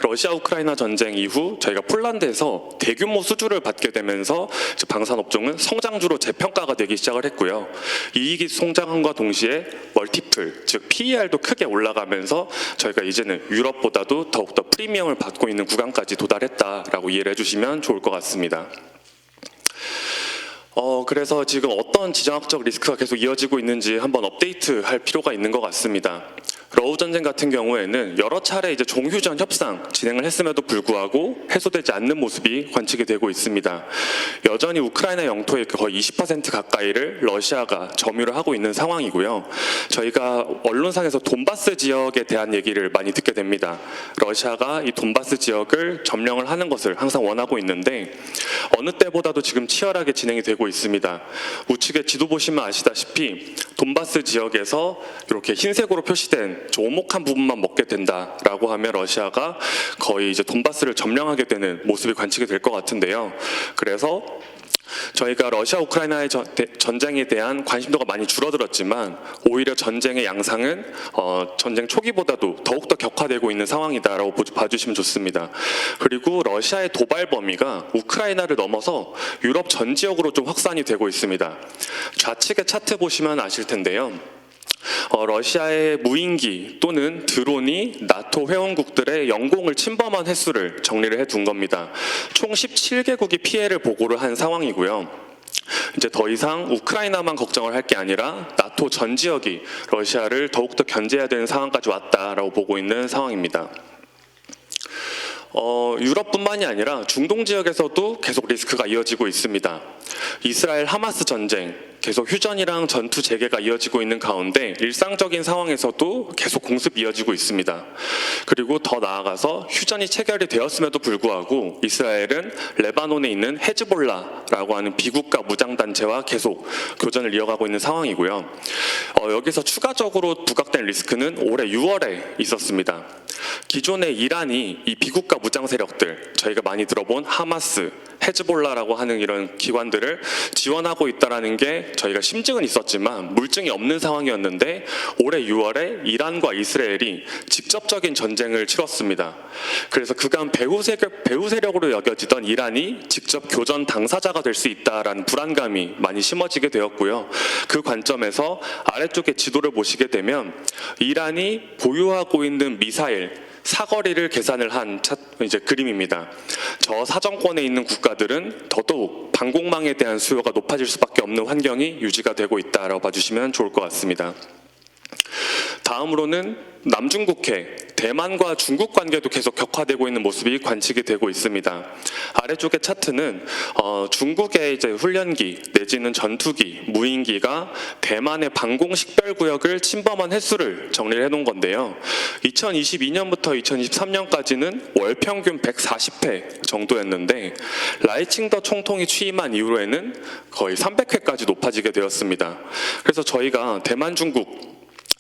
러시아 우크라이나 전쟁 이후 저희가 폴란드에서 대규모 수주를 받게 되면서 방산업종은 성장주로 재평가가 되기 시작을 했고요. 이익이 성장함과 동시에 멀티플, 즉 PER도 크게 올라가면서 저희가 이제는 유럽보다도 더욱더 프리미엄을 받고 있는 구간까지 도달했다라고 이해를 해주시면 좋을 것 같습니다. 그래서 지금 어떤 지정학적 리스크가 계속 이어지고 있는지 한번 업데이트할 필요가 있는 것 같습니다. 러우 전쟁 같은 경우에는 여러 차례 이제 종휴전 협상 진행을 했음에도 불구하고 해소되지 않는 모습이 관측이 되고 있습니다. 여전히 우크라이나 영토의 거의 20% 가까이를 러시아가 점유를 하고 있는 상황이고요. 저희가 언론상에서 돈바스 지역에 대한 얘기를 많이 듣게 됩니다. 러시아가 이 돈바스 지역을 점령을 하는 것을 항상 원하고 있는데 어느 때보다도 지금 치열하게 진행이 되고 있습니다. 우측에 지도 보시면 아시다시피 돈바스 지역에서 이렇게 흰색으로 표시된 저 오목한 부분만 먹게 된다라고 하면 러시아가 거의 이제 돈바스를 점령하게 되는 모습이 관측이 될 것 같은데요. 그래서 저희가 러시아 우크라이나의 전쟁에 대한 관심도가 많이 줄어들었지만 오히려 전쟁의 양상은 전쟁 초기보다도 더욱더 격화되고 있는 상황이다라고 봐주시면 좋습니다. 그리고 러시아의 도발 범위가 우크라이나를 넘어서 유럽 전 지역으로 좀 확산이 되고 있습니다. 좌측의 차트 보시면 아실 텐데요. 러시아의 무인기 또는 드론이 나토 회원국들의 영공을 침범한 횟수를 정리를 해둔 겁니다. 총 17개국이 피해를 보고를 한 상황이고요. 이제 더 이상 우크라이나만 걱정을 할 게 아니라 나토 전 지역이 러시아를 더욱더 견제해야 되는 상황까지 왔다라고 보고 있는 상황입니다. 유럽뿐만이 아니라 중동 지역에서도 계속 리스크가 이어지고 있습니다. 이스라엘 하마스 전쟁, 계속 휴전이랑 전투 재개가 이어지고 있는 가운데 일상적인 상황에서도 계속 공습이 이어지고 있습니다. 그리고 더 나아가서 휴전이 체결이 되었음에도 불구하고 이스라엘은 레바논에 있는 헤즈볼라라고 하는 비국가 무장단체와 계속 교전을 이어가고 있는 상황이고요. 여기서 추가적으로 부각된 리스크는 올해 6월에 있었습니다. 기존의 이란이 이 비국가 무장 세력들, 저희가 많이 들어본 하마스, 헤즈볼라라고 하는 이런 기관들을 지원하고 있다라는 게 저희가 심증은 있었지만 물증이 없는 상황이었는데 올해 6월에 이란과 이스라엘이 직접적인 전쟁을 치렀습니다. 그래서 그간 배후 세력으로 여겨지던 이란이 직접 교전 당사자가 될 수 있다라는 불안감이 많이 심어지게 되었고요. 그 관점에서 아래쪽에 지도를 보시게 되면 이란이 보유하고 있는 미사일 사거리를 계산을 한 이제 그림입니다. 저 사정권에 있는 국가들은 더더욱 방공망에 대한 수요가 높아질 수밖에 없는 환경이 유지가 되고 있다라고 봐주시면 좋을 것 같습니다. 다음으로는 남중국해, 대만과 중국 관계도 계속 격화되고 있는 모습이 관측이 되고 있습니다. 아래쪽의 차트는 중국의 이제 훈련기 내지는 전투기, 무인기가 대만의 방공 식별구역을 침범한 횟수를 정리를 해놓은 건데요. 2022년부터 2023년까지는 월 평균 140회 정도였는데 라이칭더 총통이 취임한 이후에는 거의 300회까지 높아지게 되었습니다. 그래서 저희가 대만, 중국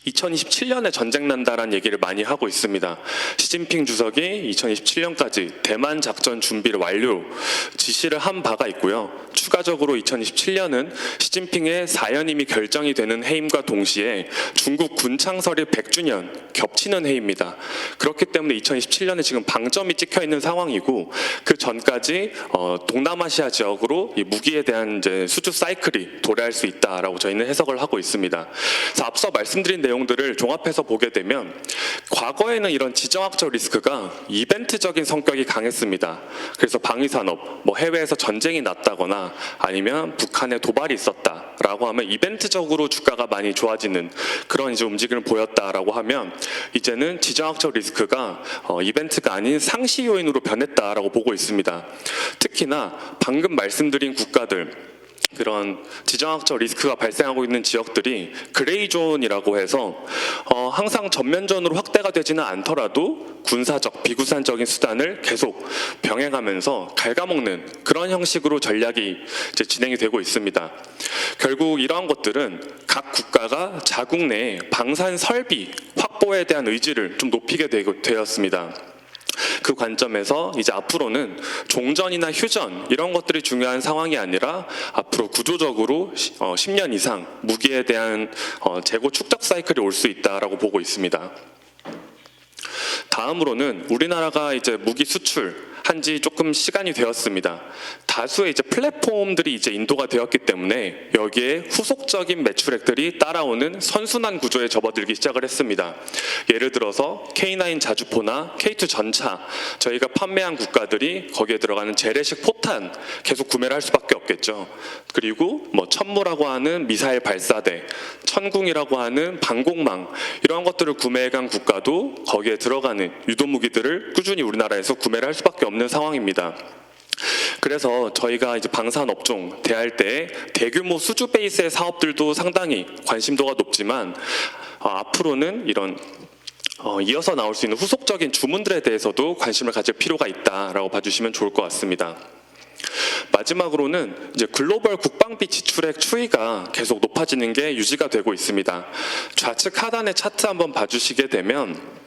2027년에 전쟁 난다라는 얘기를 많이 하고 있습니다. 시진핑 주석이 2027년까지 대만 작전 준비를 완료 지시를 한 바가 있고요. 추가적으로 2027년은 시진핑의 사연임이 결정이 되는 해임과 동시에 중국 군창설이 100주년 겹치는 해입니다. 그렇기 때문에 2027년에 지금 방점이 찍혀 있는 상황이고 그 전까지 동남아시아 지역으로 이 무기에 대한 이제 수주 사이클이 도래할 수 있다라고 저희는 해석을 하고 있습니다. 그래서 앞서 말씀드린 내용들을 종합해서 보게 되면 과거에는 이런 지정학적 리스크가 이벤트적인 성격이 강했습니다. 그래서 방위산업, 해외에서 전쟁이 났다거나 아니면 북한에 도발이 있었다라고 하면 이벤트적으로 주가가 많이 좋아지는 그런 이제 움직임을 보였다라고 하면 이제는 지정학적 리스크가 이벤트가 아닌 상시 요인으로 변했다라고 보고 있습니다. 특히나 방금 말씀드린 국가들 그런 지정학적 리스크가 발생하고 있는 지역들이 그레이존이라고 해서 항상 전면전으로 확대가 되지는 않더라도 군사적, 비구산적인 수단을 계속 병행하면서 갉아먹는 그런 형식으로 전략이 이제 진행이 되고 있습니다. 결국 이러한 것들은 각 국가가 자국 내에 방산 설비 확보에 대한 의지를 좀 높이게 되었습니다. 그 관점에서 이제 앞으로는 종전이나 휴전 이런 것들이 중요한 상황이 아니라 앞으로 구조적으로 10년 이상 무기에 대한 재고 축적 사이클이 올 수 있다라고 보고 있습니다. 다음으로는 우리나라가 이제 무기 수출 한지 조금 시간이 되었습니다. 다수의 이제 플랫폼들이 이제 인도가 되었기 때문에 여기에 후속적인 매출액들이 따라오는 선순환 구조에 접어들기 시작을 했습니다. 예를 들어서 K9 자주포나 K2 전차 저희가 판매한 국가들이 거기에 들어가는 재래식 포탄 계속 구매를 할 수밖에 없겠죠. 그리고 천무라고 하는 미사일 발사대, 천궁이라고 하는 방공망 이런 것들을 구매해간 국가도 거기에 들어가는 유도무기들을 꾸준히 우리나라에서 구매를 할 수밖에 없는 상황입니다. 그래서 저희가 이제 방산업종 대할 때 대규모 수주 베이스의 사업들도 상당히 관심도가 높지만 앞으로는 이런 이어서 나올 수 있는 후속적인 주문들에 대해서도 관심을 가질 필요가 있다라고 봐주시면 좋을 것 같습니다. 마지막으로는 이제 글로벌 국방비 지출액 추이가 계속 높아지는 게 유지가 되고 있습니다. 좌측 하단의 차트 한번 봐주시게 되면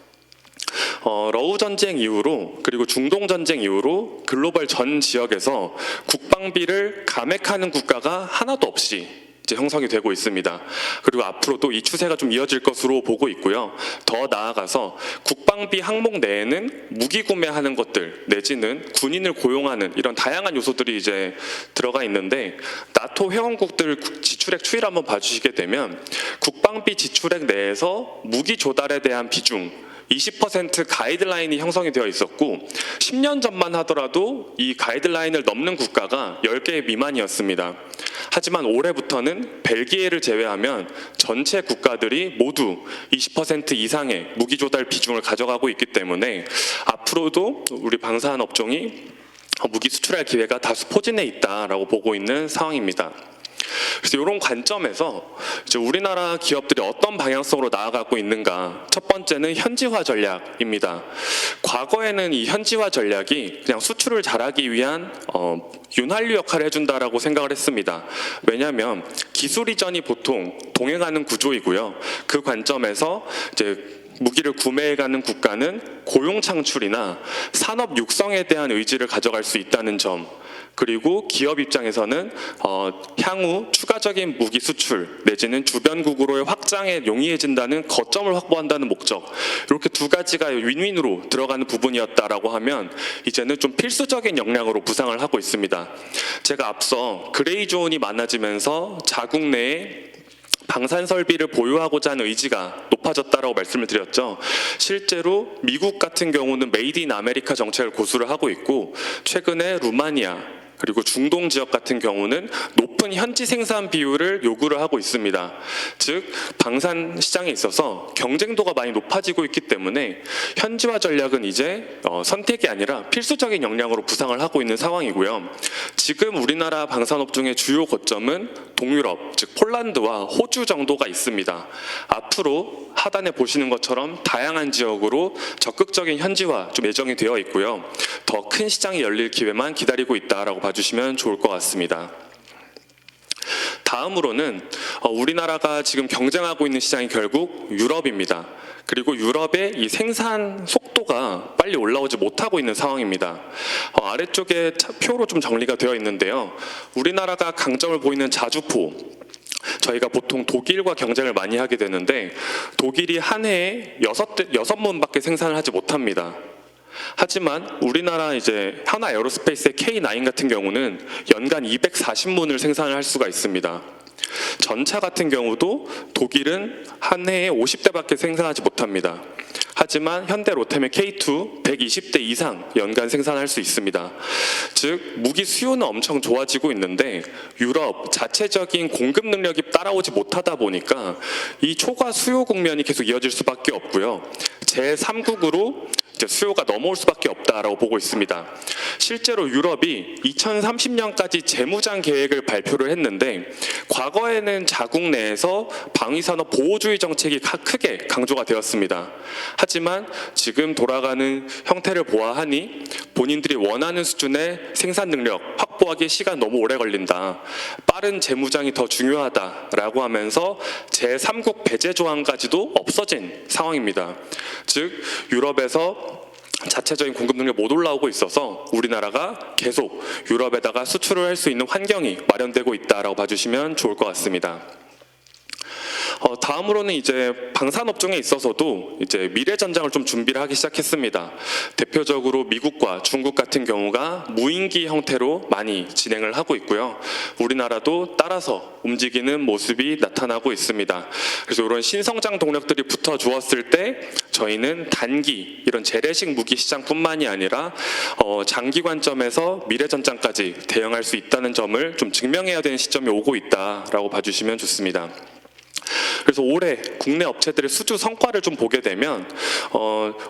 러우 전쟁 이후로 그리고 중동 전쟁 이후로 글로벌 전 지역에서 국방비를 감액하는 국가가 하나도 없이 이제 형성이 되고 있습니다. 그리고 앞으로도 이 추세가 좀 이어질 것으로 보고 있고요. 더 나아가서 국방비 항목 내에는 무기 구매하는 것들 내지는 군인을 고용하는 이런 다양한 요소들이 이제 들어가 있는데 나토 회원국들 지출액 추이를 한번 봐주시게 되면 국방비 지출액 내에서 무기 조달에 대한 비중 20% 가이드라인이 형성이 되어 있었고 10년 전만 하더라도 이 가이드라인을 넘는 국가가 10개 미만이었습니다. 하지만 올해부터는 벨기에를 제외하면 전체 국가들이 모두 20% 이상의 무기 조달 비중을 가져가고 있기 때문에 앞으로도 우리 방산업종이 무기 수출할 기회가 다수 포진해 있다라고 보고 있는 상황입니다. 그래서 이런 관점에서 이제 우리나라 기업들이 어떤 방향성으로 나아가고 있는가, 첫 번째는 현지화 전략입니다. 과거에는 이 현지화 전략이 그냥 수출을 잘하기 위한 윤활유 역할을 해준다라고 생각을 했습니다. 왜냐하면 기술 이전이 보통 동행하는 구조이고요. 그 관점에서 이제 무기를 구매해가는 국가는 고용 창출이나 산업 육성에 대한 의지를 가져갈 수 있다는 점, 그리고 기업 입장에서는 향후 추가적인 무기 수출 내지는 주변국으로의 확장에 용이해진다는 거점을 확보한다는 목적, 이렇게 두 가지가 윈윈으로 들어가는 부분이었다라고 하면 이제는 좀 필수적인 역량으로 부상을 하고 있습니다. 제가 앞서 그레이존이 많아지면서 자국 내에 방산 설비를 보유하고자 하는 의지가 높아졌다라고 말씀을 드렸죠. 실제로 미국 같은 경우는 메이드 인 아메리카 정책을 고수를 하고 있고, 최근에 루마니아 그리고 중동 지역 같은 경우는 높은 현지 생산 비율을 요구를 하고 있습니다. 즉 방산 시장에 있어서 경쟁도가 많이 높아지고 있기 때문에 현지화 전략은 이제 선택이 아니라 필수적인 역량으로 부상을 하고 있는 상황이고요. 지금 우리나라 방산업종의 주요 거점은 동유럽, 즉 폴란드와 호주 정도가 있습니다. 앞으로 하단에 보시는 것처럼 다양한 지역으로 적극적인 현지화 좀 예정이 되어 있고요. 더 큰 시장이 열릴 기회만 기다리고 있다라고 봐주시면 좋을 것 같습니다. 다음으로는 우리나라가 지금 경쟁하고 있는 시장이 결국 유럽입니다. 그리고 유럽의 이 생산 속도가 빨리 올라오지 못하고 있는 상황입니다. 아래쪽에 표로 좀 정리가 되어 있는데요. 우리나라가 강점을 보이는 자주포, 저희가 보통 독일과 경쟁을 많이 하게 되는데 독일이 한 해에 6문밖에 생산을 하지 못합니다. 하지만 우리나라 이제 하나 에어로스페이스의 K9 같은 경우는 연간 240문을 생산을 할 수가 있습니다. 전차 같은 경우도 독일은 한 해에 50대밖에 생산하지 못합니다. 하지만 현대 로템의 K2 120대 이상 연간 생산할 수 있습니다. 즉 무기 수요는 엄청 좋아지고 있는데 유럽 자체적인 공급 능력이 따라오지 못하다 보니까 이 초과 수요 국면이 계속 이어질 수밖에 없고요. 제3국으로 수요가 넘어올 수밖에 없다라고 보고 있습니다. 실제로 유럽이 2030년까지 재무장 계획을 발표를 했는데 과거에는 자국 내에서 방위산업 보호주의 정책이 크게 강조가 되었습니다. 하지만 지금 돌아가는 형태를 보아하니 본인들이 원하는 수준의 생산 능력 확보하기에 시간 너무 오래 걸린다. 빠른 재무장이 더 중요하다라고 하면서 제3국 배제 조항까지도 없어진 상황입니다. 즉 유럽에서 자체적인 공급 능력이 못 올라오고 있어서 우리나라가 계속 유럽에다가 수출을 할 수 있는 환경이 마련되고 있다라고 봐주시면 좋을 것 같습니다. 다음으로는 이제 방산업종에 있어서도 이제 미래 전장을 좀 준비를 하기 시작했습니다. 대표적으로 미국과 중국 같은 경우가 무인기 형태로 많이 진행을 하고 있고요. 우리나라도 따라서 움직이는 모습이 나타나고 있습니다. 그래서 이런 신성장 동력들이 붙어 주었을 때 저희는 단기 이런 재래식 무기 시장뿐만이 아니라 장기 관점에서 미래 전장까지 대응할 수 있다는 점을 좀 증명해야 되는 시점이 오고 있다라고 봐주시면 좋습니다. 그래서 올해 국내 업체들의 수주 성과를 좀 보게 되면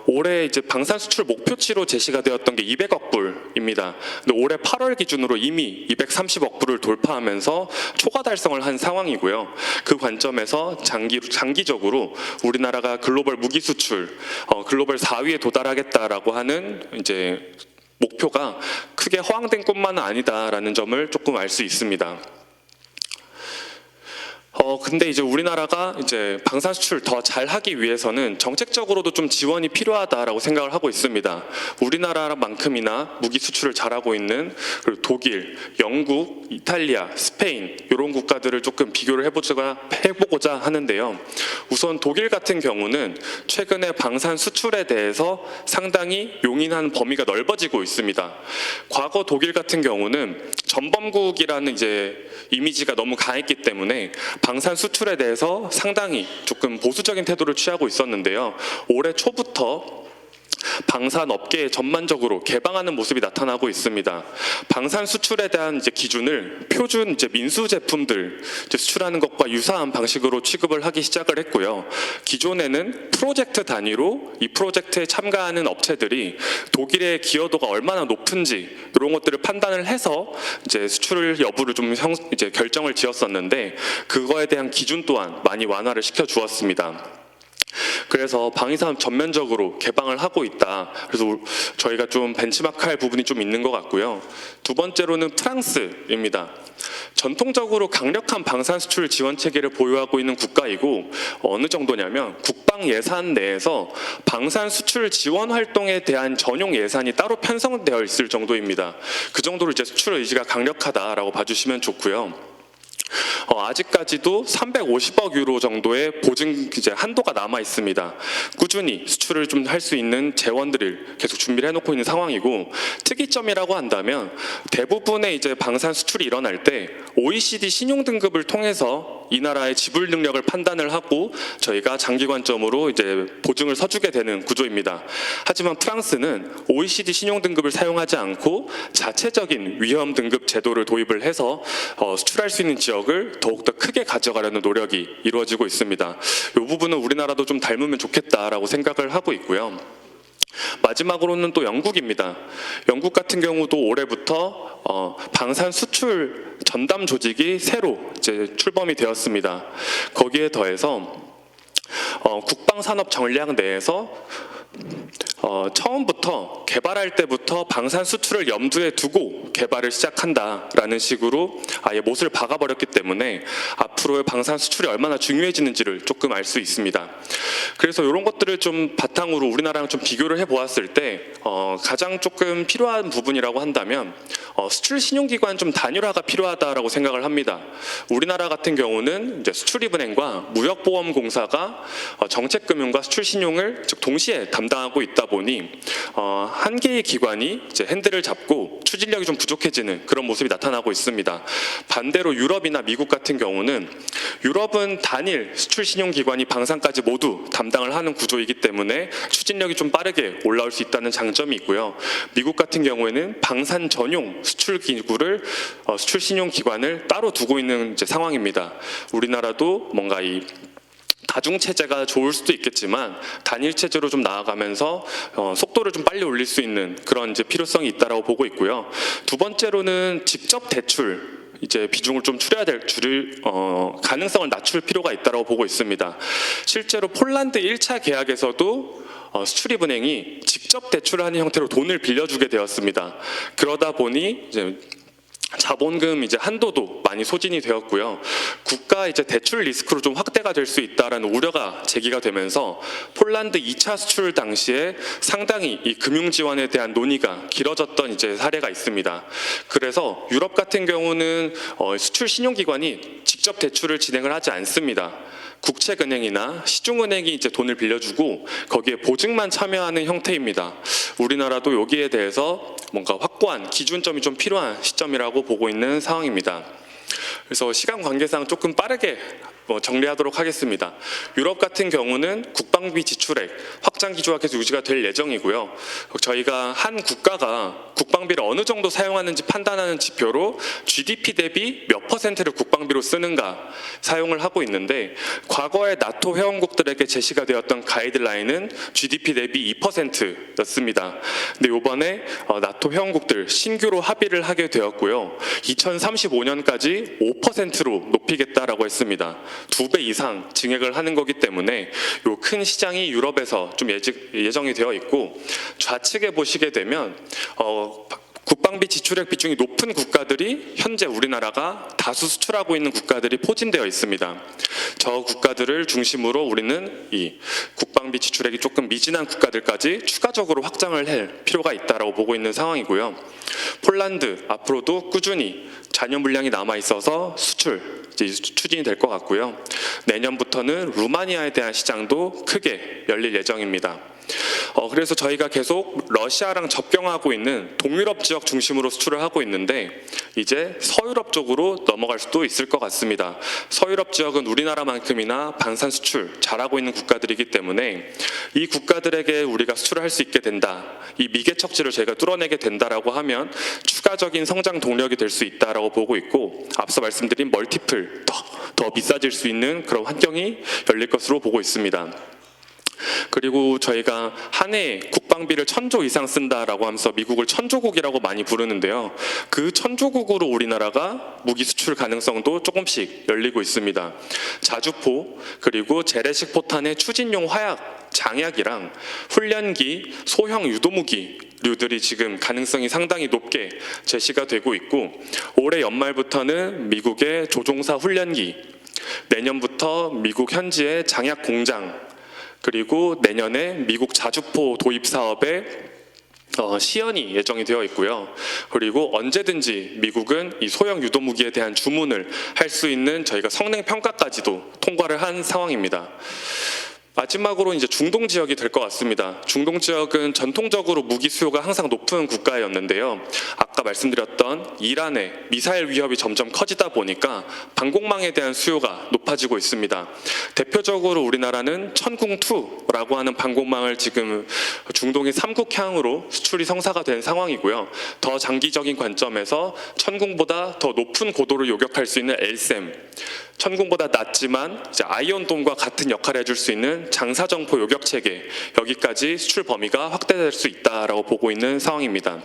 올해 이제 방산 수출 목표치로 제시가 되었던 게 200억 불입니다. 근데 올해 8월 기준으로 이미 230억 불을 돌파하면서 초과 달성을 한 상황이고요. 그 관점에서 장기적으로 우리나라가 글로벌 무기 수출 글로벌 4위에 도달하겠다라고 하는 이제 목표가 크게 허황된 것만은 아니다라는 점을 조금 알 수 있습니다. 근데 이제 우리나라가 이제 방산 수출 더 잘하기 위해서는 정책적으로도 좀 지원이 필요하다라고 생각을 하고 있습니다. 우리나라만큼이나 무기 수출을 잘하고 있는 그리고 독일, 영국, 이탈리아, 스페인 이런 국가들을 조금 비교를 해보고자 하는데요. 우선 독일 같은 경우는 최근에 방산 수출에 대해서 상당히 용인하는 범위가 넓어지고 있습니다. 과거 독일 같은 경우는 전범국이라는 이제 이미지가 너무 강했기 때문에 방산 수출에 대해서 상당히 조금 보수적인 태도를 취하고 있었는데요. 올해 초부터 방산 업계에 전반적으로 개방하는 모습이 나타나고 있습니다. 방산 수출에 대한 이제 기준을 표준 이제 민수 제품들 이제 수출하는 것과 유사한 방식으로 취급을 하기 시작을 했고요. 기존에는 프로젝트 단위로 이 프로젝트에 참가하는 업체들이 독일의 기여도가 얼마나 높은지 이런 것들을 판단을 해서 이제 수출 여부를 좀 이제 결정을 지었었는데 그거에 대한 기준 또한 많이 완화를 시켜 주었습니다. 그래서 방위산업 전면적으로 개방을 하고 있다. 그래서 저희가 좀 벤치마크할 부분이 좀 있는 것 같고요. 두 번째로는 프랑스입니다. 전통적으로 강력한 방산 수출 지원 체계를 보유하고 있는 국가이고 어느 정도냐면 국방 예산 내에서 방산 수출 지원 활동에 대한 전용 예산이 따로 편성되어 있을 정도입니다. 그 정도로 이제 수출 의지가 강력하다라고 봐주시면 좋고요. 아직까지도 350억 유로 정도의 보증 이제 한도가 남아 있습니다. 꾸준히 수출을 좀 할 수 있는 재원들을 계속 준비를 해놓고 있는 상황이고, 특이점이라고 한다면 대부분의 이제 방산 수출이 일어날 때 OECD 신용 등급을 통해서 이 나라의 지불 능력을 판단을 하고 저희가 장기 관점으로 이제 보증을 서주게 되는 구조입니다. 하지만 프랑스는 OECD 신용 등급을 사용하지 않고 자체적인 위험 등급 제도를 도입을 해서 수출할 수 있는 지역을 더욱더 크게 가져가려는 노력이 이루어지고 있습니다. 이 부분은 우리나라도 좀 닮으면 좋겠다라고 생각을 하고 있고요. 마지막으로는 또 영국입니다. 영국 같은 경우도 올해부터 방산 수출 전담 조직이 새로 이제 출범이 되었습니다. 거기에 더해서 국방산업 전략 내에서 처음부터 개발할 때부터 방산 수출을 염두에 두고 개발을 시작한다라는 식으로 아예 못을 박아버렸기 때문에 앞으로의 방산 수출이 얼마나 중요해지는지를 조금 알 수 있습니다. 그래서 이런 것들을 좀 바탕으로 우리나라랑 좀 비교를 해보았을 때 가장 조금 필요한 부분이라고 한다면 수출 신용기관 좀 단일화가 필요하다라고 생각을 합니다. 우리나라 같은 경우는 이제 수출입은행과 무역보험공사가 정책금융과 수출신용을 즉 동시에 담당하고 있다 보니 한 개의 기관이 이제 핸들을 잡고 추진력이 좀 부족해지는 그런 모습이 나타나고 있습니다. 반대로 유럽이나 미국 같은 경우는 유럽은 단일 수출신용기관이 방산까지 모두 담당을 하는 구조이기 때문에 추진력이 좀 빠르게 올라올 수 있다는 장점이 있고요. 미국 같은 경우에는 방산 전용 수출기구를 수출신용기관을 따로 두고 있는 이제 상황입니다. 우리나라도 뭔가 이 다중 체제가 좋을 수도 있겠지만 단일 체제로 좀 나아가면서 속도를 좀 빨리 올릴 수 있는 그런 이제 필요성이 있다라고 보고 있고요. 두 번째로는 직접 대출 이제 비중을 좀 줄일 가능성을 낮출 필요가 있다라고 보고 있습니다. 실제로 폴란드 1차 계약에서도 수출입은행이 직접 대출을 하는 형태로 돈을 빌려주게 되었습니다. 그러다 보니 이제 자본금 이제 한도도 많이 소진이 되었고요. 국가 이제 대출 리스크로 좀 확대가 될 수 있다라는 우려가 제기가 되면서 폴란드 2차 수출 당시에 상당히 이 금융 지원에 대한 논의가 길어졌던 이제 사례가 있습니다. 그래서 유럽 같은 경우는 수출 신용기관이 직접 대출을 진행을 하지 않습니다. 국책은행이나 시중은행이 이제 돈을 빌려주고 거기에 보증만 참여하는 형태입니다. 우리나라도 여기에 대해서 뭔가 확고한 기준점이 좀 필요한 시점이라고 보고 있는 상황입니다. 그래서 시간 관계상 조금 빠르게 정리하도록 하겠습니다. 유럽 같은 경우는 국방비 지출액 확장 기조가 계속 유지가 될 예정이고요. 저희가 한 국가가 국방비를 어느 정도 사용하는지 판단하는 지표로 GDP 대비 몇 %를 국방비로 쓰는가 사용을 하고 있는데, 과거에 나토 회원국들에게 제시가 되었던 가이드라인은 GDP 대비 2%였습니다. 근데 이번에 나토 회원국들 신규로 합의를 하게 되었고요. 2035년까지 5%로 높이겠다라고 했습니다. 2배 이상 증액을 하는 거기 때문에 요 큰 시장이 유럽에서 좀 예정이 되어 있고, 좌측에 보시게 되면 국방비 지출액 비중이 높은 국가들이 현재 우리나라가 다수 수출하고 있는 국가들이 포진되어 있습니다. 저 국가들을 중심으로 우리는 이 국방비 지출액이 조금 미진한 국가들까지 추가적으로 확장을 할 필요가 있다고 보고 있는 상황이고요. 폴란드 앞으로도 꾸준히 잔여 물량이 남아 있어서 수출 이제 추진이 될 것 같고요. 내년부터는 루마니아에 대한 시장도 크게 열릴 예정입니다. 그래서 저희가 계속 러시아랑 접경하고 있는 동유럽 지역 중심으로 수출을 하고 있는데 이제 서유럽 쪽으로 넘어갈 수도 있을 것 같습니다. 서유럽 지역은 우리나라만큼이나 방산 수출 잘하고 있는 국가들이기 때문에 이 국가들에게 우리가 수출을 할 수 있게 된다. 이 미개척지를 저희가 뚫어내게 된다라고 하면 추가적인 성장 동력이 될 수 있다라고 보고 있고, 앞서 말씀드린 멀티플 더 비싸질 수 있는 그런 환경이 열릴 것으로 보고 있습니다. 그리고 저희가 한 해에 국방비를 1,000조 이상 쓴다라고 하면서 미국을 천조국이라고 많이 부르는데요. 그 천조국으로 우리나라가 무기 수출 가능성도 조금씩 열리고 있습니다. 자주포 그리고 재래식 포탄의 추진용 화약, 장약이랑 훈련기, 소형 유도무기류들이 지금 가능성이 상당히 높게 제시가 되고 있고 올해 연말부터는 미국의 조종사 훈련기, 내년부터 미국 현지의 장약 공장 그리고 내년에 미국 자주포 도입 사업에 시연이 예정이 되어 있고요. 그리고 언제든지 미국은 이 소형 유도무기에 대한 주문을 할 수 있는 저희가 성능 평가까지도 통과를 한 상황입니다. 마지막으로 이제 중동 지역이 될 것 같습니다. 중동 지역은 전통적으로 무기 수요가 항상 높은 국가였는데요. 아까 말씀드렸던 이란의 미사일 위협이 점점 커지다 보니까 방공망에 대한 수요가 높아지고 있습니다. 대표적으로 우리나라는 천궁2라고 하는 방공망을 지금 중동의 3국향으로 수출이 성사가 된 상황이고요. 더 장기적인 관점에서 천궁보다 더 높은 고도를 요격할 수 있는 LSAM, 천궁보다 낮지만 이제 아이언돔과 같은 역할을 해줄 수 있는 장사정포 요격 체계, 여기까지 수출 범위가 확대될 수 있다라고 보고 있는 상황입니다.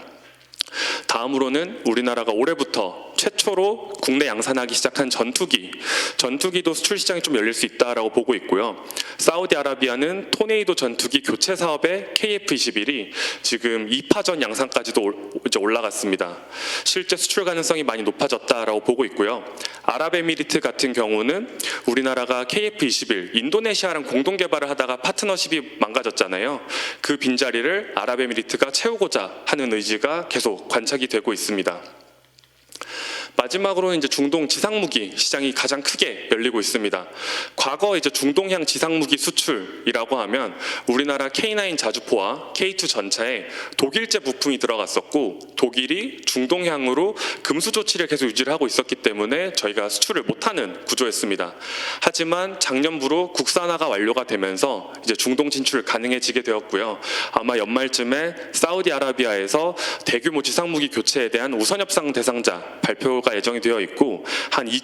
다음으로는 우리나라가 올해부터 최초로 국내 양산하기 시작한 전투기도 수출 시장이 좀 열릴 수 있다라고 보고 있고요. 사우디아라비아는 토네이도 전투기 교체 사업에 KF-21이 지금 2파전 양산까지도 이제 올라갔습니다. 실제 수출 가능성이 많이 높아졌다라고 보고 있고요. 아랍에미리트 같은 경우는 우리나라가 KF-21 인도네시아랑 공동 개발을 하다가 파트너십이 망가졌잖아요. 그 빈자리를 아랍에미리트가 채우고자 하는 의지가 계속 관찰이 되고 있습니다. 마지막으로 이제 중동 지상무기 시장이 가장 크게 열리고 있습니다. 과거 이제 중동향 지상무기 수출이라고 하면 우리나라 K9 자주포와 K2 전차에 독일제 부품이 들어갔었고 독일이 중동향으로 금수 조치를 계속 유지를 하고 있었기 때문에 저희가 수출을 못하는 구조였습니다. 하지만 작년부로 국산화가 완료가 되면서 이제 중동 진출 가능해지게 되었고요. 아마 연말쯤에 사우디아라비아에서 대규모 지상무기 교체에 대한 우선 협상 대상자 발표가 예정이 되어 있고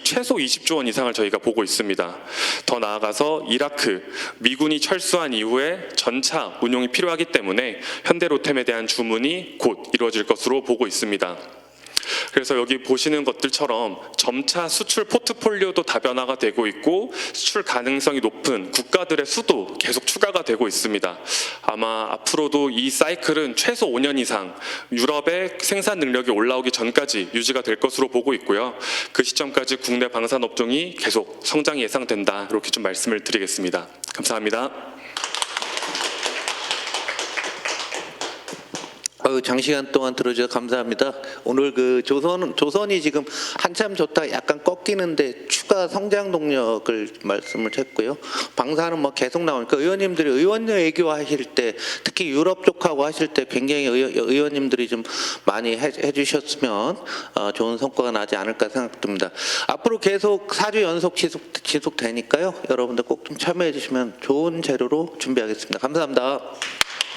최소 20조 원 이상을 저희가 보고 있습니다. 더 나아가서 이라크, 미군이 철수한 이후에 전차 운용이 필요하기 때문에 현대로템에 대한 주문이 곧 이루어질 것으로 보고 있습니다. 그래서 여기 보시는 것들처럼 점차 수출 포트폴리오도 다변화가 되고 있고 수출 가능성이 높은 국가들의 수도 계속 추가가 되고 있습니다. 아마 앞으로도 이 사이클은 최소 5년 이상 유럽의 생산 능력이 올라오기 전까지 유지가 될 것으로 보고 있고요. 그 시점까지 국내 방산업종이 계속 성장이 예상된다. 이렇게 좀 말씀을 드리겠습니다. 감사합니다. 장시간 동안 들어주셔서 감사합니다. 오늘 그 조선이 지금 한참 좋다 약간 꺾이는데 추가 성장 동력을 말씀을 했고요. 방사는 뭐 계속 나오니까 의원님들이 의원 외교 하실 때 특히 유럽 쪽하고 하실 때 굉장히 의원님들이 좀 많이 해주셨으면 좋은 성과가 나지 않을까 생각됩니다. 앞으로 계속 4주 연속 지속되니까요. 여러분들 꼭 좀 참여해 주시면 좋은 재료로 준비하겠습니다. 감사합니다.